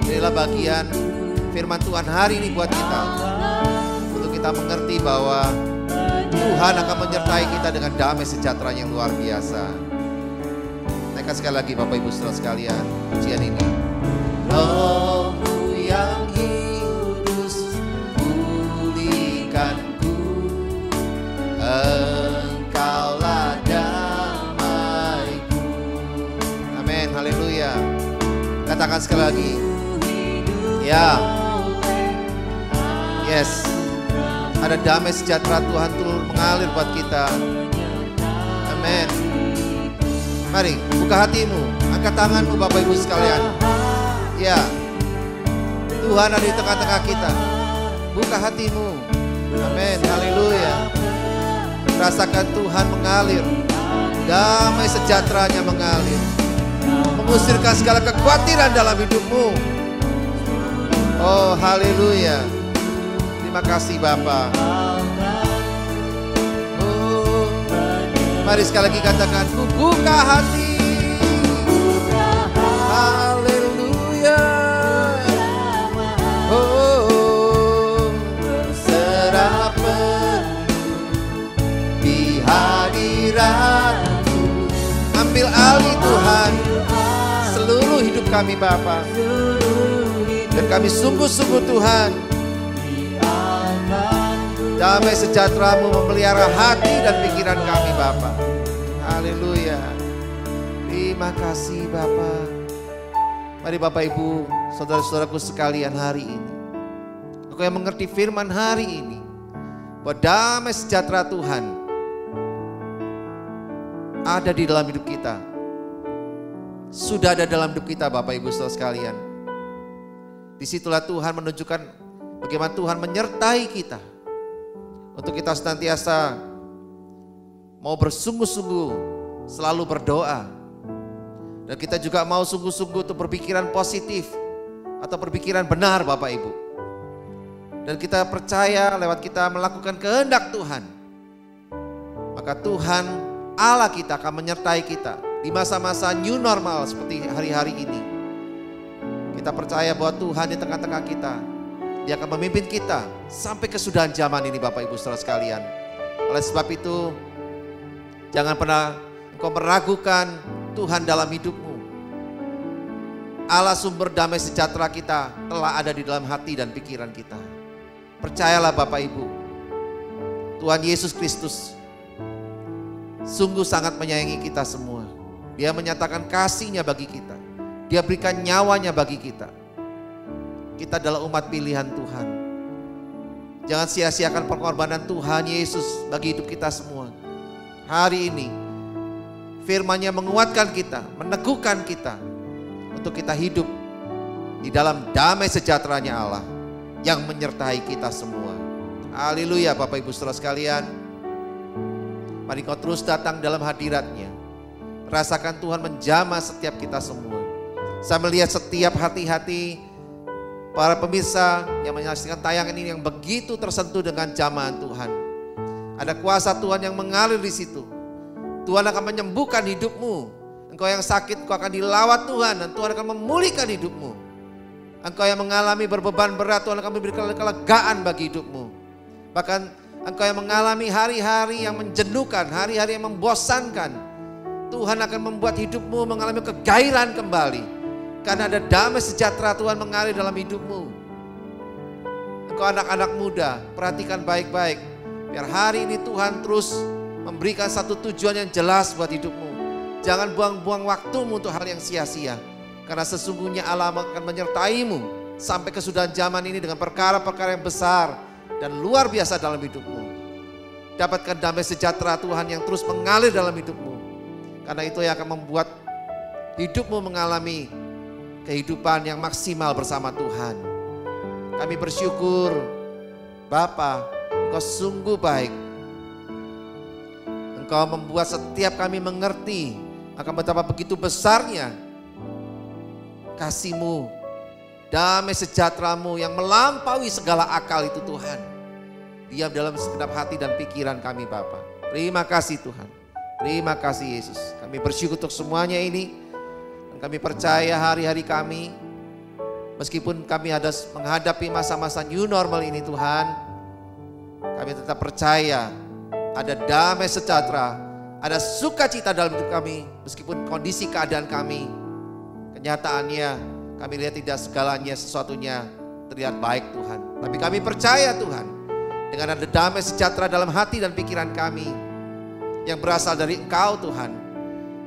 Inilah bagian firman Tuhan hari ini buat kita. Untuk kita mengerti bahwa Tuhan akan menyertai kita dengan damai sejahtera yang luar biasa. Naikkan sekali lagi Bapak Ibu saudara sekalian pujian ini. Roh-Mu yang kudus pulihkanku, Engkaulah damaiku. Amin, haleluya. Katakan sekali lagi. Ya. Yes. Ada damai sejahtera Tuhan turun mengalir buat kita. Amin. Mari buka hatimu, angkat tanganmu Bapak Ibu sekalian. Ya, Tuhan ada di tengah-tengah kita. Buka hatimu. Amin, haleluya. Rasakan Tuhan mengalir. Damai sejahteranya mengalir, mengusirkan segala kekhawatiran dalam hidupmu. Oh haleluya. Terima kasih Bapa. Oh, mari sekali lagi katakan, ku buka hati. Haleluya. Oh, berserah penuh di hadirat-Mu. Ambil alih Tuhan seluruh hidup kami Bapa. Dan kami sungguh-sungguh Tuhan, damai sejahtera-Mu memelihara hati dan pikiran kami Bapa. Haleluya. Terima kasih Bapa. Mari Bapak Ibu, saudara-saudaraku sekalian hari ini, aku yang mengerti firman hari ini, bahwa damai sejahtera Tuhan ada di dalam hidup kita. Sudah ada dalam hidup kita Bapak Ibu saudara sekalian. Disitulah Tuhan menunjukkan bagaimana Tuhan menyertai kita. Untuk kita senantiasa mau bersungguh-sungguh selalu berdoa. Dan kita juga mau sungguh-sungguh untuk berpikiran positif atau berpikiran benar Bapak Ibu. Dan kita percaya lewat kita melakukan kehendak Tuhan, maka Tuhan Allah kita akan menyertai kita di masa-masa new normal seperti hari-hari ini. Kita percaya bahwa Tuhan di tengah-tengah kita, Dia akan memimpin kita sampai kesudahan zaman ini Bapak Ibu saudara sekalian. Oleh sebab itu, jangan pernah engkau meragukan Tuhan dalam hidupmu. Allah sumber damai sejahtera kita telah ada di dalam hati dan pikiran kita. Percayalah Bapak Ibu, Tuhan Yesus Kristus sungguh sangat menyayangi kita semua. Dia menyatakan kasih-Nya bagi kita. Dia berikan nyawanya bagi kita. Kita adalah umat pilihan Tuhan. Jangan sia-siakan pengorbanan Tuhan Yesus bagi hidup kita semua. Hari ini firman-Nya menguatkan kita, meneguhkan kita untuk kita hidup di dalam damai sejahtera-Nya Allah yang menyertai kita semua. Haleluya Bapak Ibu Saudara sekalian. Mari kau terus datang dalam hadirat-Nya. Rasakan Tuhan menjamah setiap kita semua. Saya melihat setiap hati-hati para pemirsa yang menyaksikan tayangan ini yang begitu tersentuh dengan jamahan Tuhan. Ada kuasa Tuhan yang mengalir di situ. Tuhan akan menyembuhkan hidupmu. Engkau yang sakit, engkau akan dilawat Tuhan dan Tuhan akan memulihkan hidupmu. Engkau yang mengalami berbeban berat, Tuhan akan memberikan kelegaan bagi hidupmu. Bahkan engkau yang mengalami hari-hari yang menjenuhkan, hari-hari yang membosankan, Tuhan akan membuat hidupmu mengalami kegairahan kembali. Karena ada damai sejahtera Tuhan mengalir dalam hidupmu. Engkau anak-anak muda, perhatikan baik-baik. Biar hari ini Tuhan terus memberikan satu tujuan yang jelas buat hidupmu. Jangan buang-buang waktumu untuk hal yang sia-sia. Karena sesungguhnya Allah akan menyertaimu sampai kesudahan zaman ini dengan perkara-perkara yang besar dan luar biasa dalam hidupmu. Dapatkan damai sejahtera Tuhan yang terus mengalir dalam hidupmu. Karena itu yang akan membuat hidupmu mengalami kehidupan yang maksimal bersama Tuhan. Kami bersyukur, Bapa, Engkau sungguh baik. Engkau membuat setiap kami mengerti akan betapa begitu besarnya kasih-Mu, damai sejahtera-Mu yang melampaui segala akal itu Tuhan. Diam dalam segenap hati dan pikiran kami Bapa. Terima kasih Tuhan. Terima kasih Yesus. Kami bersyukur untuk semuanya ini. Kami percaya hari-hari kami, meskipun kami ada menghadapi masa-masa new normal ini Tuhan, kami tetap percaya ada damai sejahtera, ada sukacita dalam hidup kami, meskipun kondisi keadaan kami, kenyataannya kami lihat tidak segalanya sesuatunya terlihat baik Tuhan. Tapi kami percaya Tuhan, dengan ada damai sejahtera dalam hati dan pikiran kami, yang berasal dari Engkau Tuhan,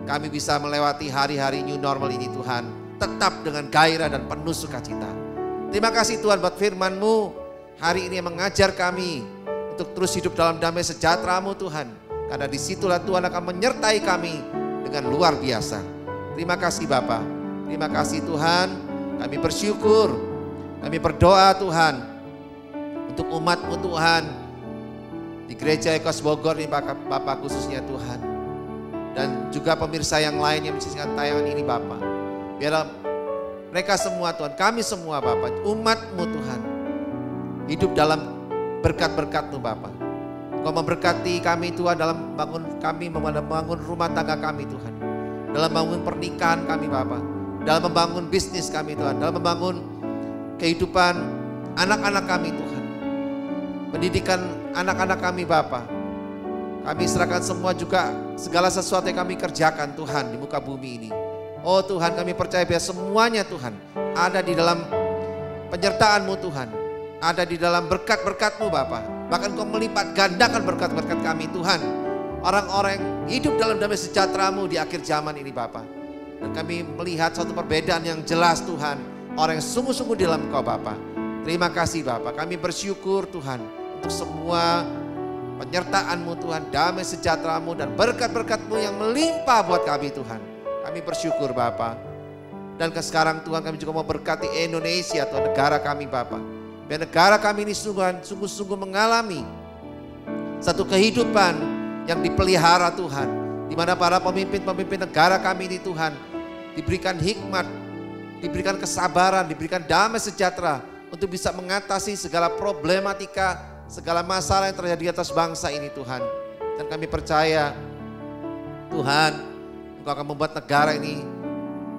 kami bisa melewati hari-hari new normal ini Tuhan, tetap dengan gairah dan penuh sukacita. Terima kasih Tuhan buat firman-Mu hari ini yang mengajar kami untuk terus hidup dalam damai sejahtera-Mu Tuhan. Karena disitulah Tuhan akan menyertai kami dengan luar biasa. Terima kasih Bapa. Terima kasih Tuhan. Kami bersyukur. Kami berdoa Tuhan untuk umat-Mu Tuhan di Gereja Ekos Bogor ini Bapak khususnya Tuhan. Dan juga pemirsa yang lain yang menyaksikan tayangan ini Bapa. Biarlah mereka semua Tuhan, kami semua Bapa, umat-Mu Tuhan, hidup dalam berkat-berkat-Mu Bapa. Engkau memberkati kami Tuhan dalam membangun rumah tangga kami Tuhan. Dalam membangun pernikahan kami Bapa. Dalam membangun bisnis kami Tuhan. Dalam membangun kehidupan anak-anak kami Tuhan. Pendidikan anak-anak kami Bapa. Kami serahkan semua juga segala sesuatu yang kami kerjakan Tuhan di muka bumi ini. Oh Tuhan, kami percaya biar semuanya Tuhan ada di dalam penyertaan-Mu Tuhan. Ada di dalam berkat-berkat-Mu Bapa. Bahkan Kau melipat gandakan berkat-berkat kami Tuhan. Orang-orang yang hidup dalam damai sejahtera-Mu di akhir zaman ini Bapa. Dan kami melihat suatu perbedaan yang jelas Tuhan. Orang yang sungguh-sungguh di dalam Kau Bapa. Terima kasih Bapa. Kami bersyukur Tuhan untuk semua penyertaan-Mu Tuhan, damai sejahtera-Mu dan berkat-berkat-Mu yang melimpah buat kami Tuhan. Kami bersyukur Bapa. Dan sekarang Tuhan kami juga mau berkati Indonesia Tuhan, negara kami Bapa. Biar negara kami ini sungguh-sungguh mengalami satu kehidupan yang dipelihara Tuhan. Di mana para pemimpin-pemimpin negara kami ini Tuhan diberikan hikmat, diberikan kesabaran, diberikan damai sejahtera untuk bisa mengatasi segala problematika, segala masalah yang terjadi di atas bangsa ini Tuhan. Dan kami percaya Tuhan, Engkau akan membuat negara ini,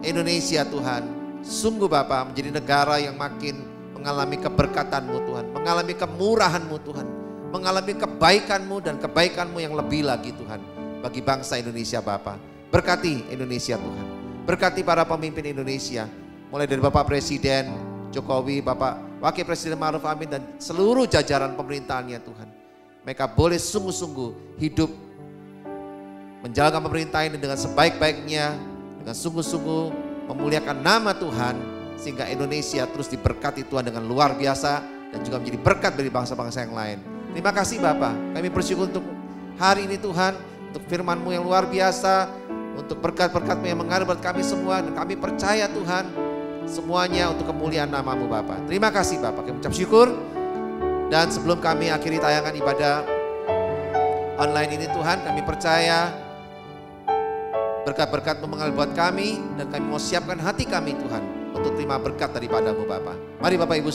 Indonesia Tuhan, sungguh Bapa menjadi negara yang makin mengalami keberkatan-Mu Tuhan, mengalami kemurahan-Mu Tuhan, mengalami kebaikan-Mu dan kebaikan-Mu yang lebih lagi Tuhan bagi bangsa Indonesia Bapa. Berkati Indonesia Tuhan, berkati para pemimpin Indonesia, mulai dari Bapak Presiden Jokowi, Bapak Wakil Presiden Ma'ruf Amin dan seluruh jajaran pemerintahannya Tuhan. Mereka boleh sungguh-sungguh hidup menjalankan pemerintahan ini dengan sebaik-baiknya, dengan sungguh-sungguh memuliakan nama Tuhan, sehingga Indonesia terus diberkati Tuhan dengan luar biasa dan juga menjadi berkat bagi bangsa-bangsa yang lain. Terima kasih Bapa, kami bersyukur untuk hari ini Tuhan, untuk firman-Mu yang luar biasa, untuk berkat-berkat-Mu yang mengalir buat kami semua, dan kami percaya Tuhan, semuanya untuk kemuliaan nama-Mu Bapa. Terima kasih Bapa, kami ucap syukur. Dan sebelum kami akhiri tayangan ibadah online ini Tuhan, kami percaya berkat-berkat-Mu mengalir buat kami, dan kami mau siapkan hati kami Tuhan untuk terima berkat daripada-Mu Bapa. Mari Bapak Ibu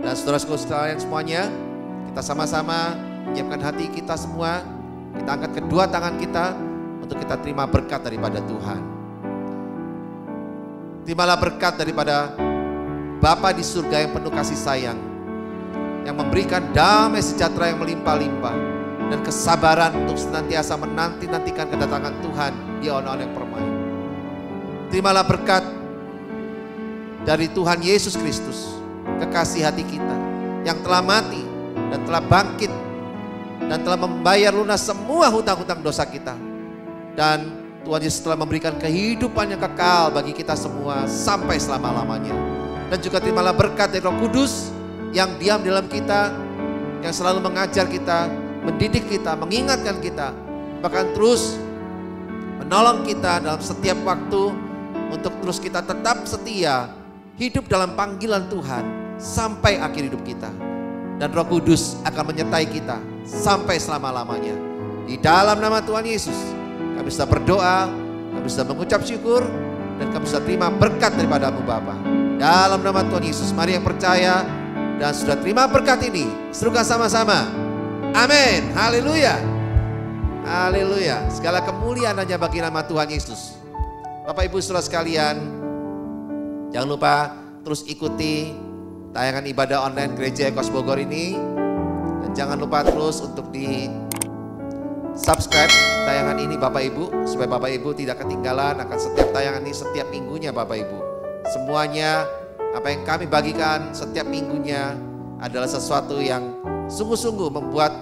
dan saudara-saudara sekalian semuanya, kita sama-sama menyiapkan hati kita semua, kita angkat kedua tangan kita untuk kita terima berkat daripada Tuhan. Terimalah berkat daripada Bapa di surga yang penuh kasih sayang, yang memberikan damai sejahtera yang melimpah-limpah dan kesabaran untuk senantiasa menanti-nantikan kedatangan Tuhan di awan-awan yang permai. Terimalah berkat dari Tuhan Yesus Kristus, kekasih hati kita, yang telah mati dan telah bangkit dan telah membayar lunas semua hutang-hutang dosa kita. Dan Tuhan Yesus telah memberikan kehidupan yang kekal bagi kita semua sampai selama-lamanya. Dan juga terimalah berkat dari Roh Kudus yang diam di dalam kita, yang selalu mengajar kita, mendidik kita, mengingatkan kita, bahkan terus menolong kita dalam setiap waktu untuk terus kita tetap setia, hidup dalam panggilan Tuhan sampai akhir hidup kita. Dan Roh Kudus akan menyertai kita sampai selama-lamanya. Di dalam nama Tuhan Yesus, kami sudah berdoa, kami sudah mengucap syukur, dan kami sudah terima berkat daripada-Mu Bapa. Dalam nama Tuhan Yesus, mari yang percaya dan sudah terima berkat ini, serukan sama-sama. Amin. Haleluya. Haleluya. Segala kemuliaan hanya bagi nama Tuhan Yesus. Bapak Ibu saudara sekalian, jangan lupa terus ikuti tayangan ibadah online Gereja Ekos Bogor ini. Dan jangan lupa terus untuk di subscribe tayangan ini Bapak Ibu, supaya Bapak Ibu tidak ketinggalan akan setiap tayangan ini setiap minggunya Bapak Ibu. Semuanya apa yang kami bagikan setiap minggunya adalah sesuatu yang sungguh-sungguh membuat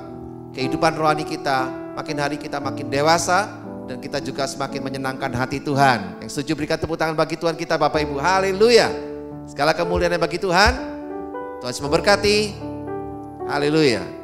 kehidupan rohani kita makin hari kita makin dewasa, dan kita juga semakin menyenangkan hati Tuhan. Yang setuju berikan tepuk tangan bagi Tuhan kita Bapak Ibu. Haleluya. Segala kemuliaan bagi Tuhan. Tuhan Yesus memberkati. Haleluya.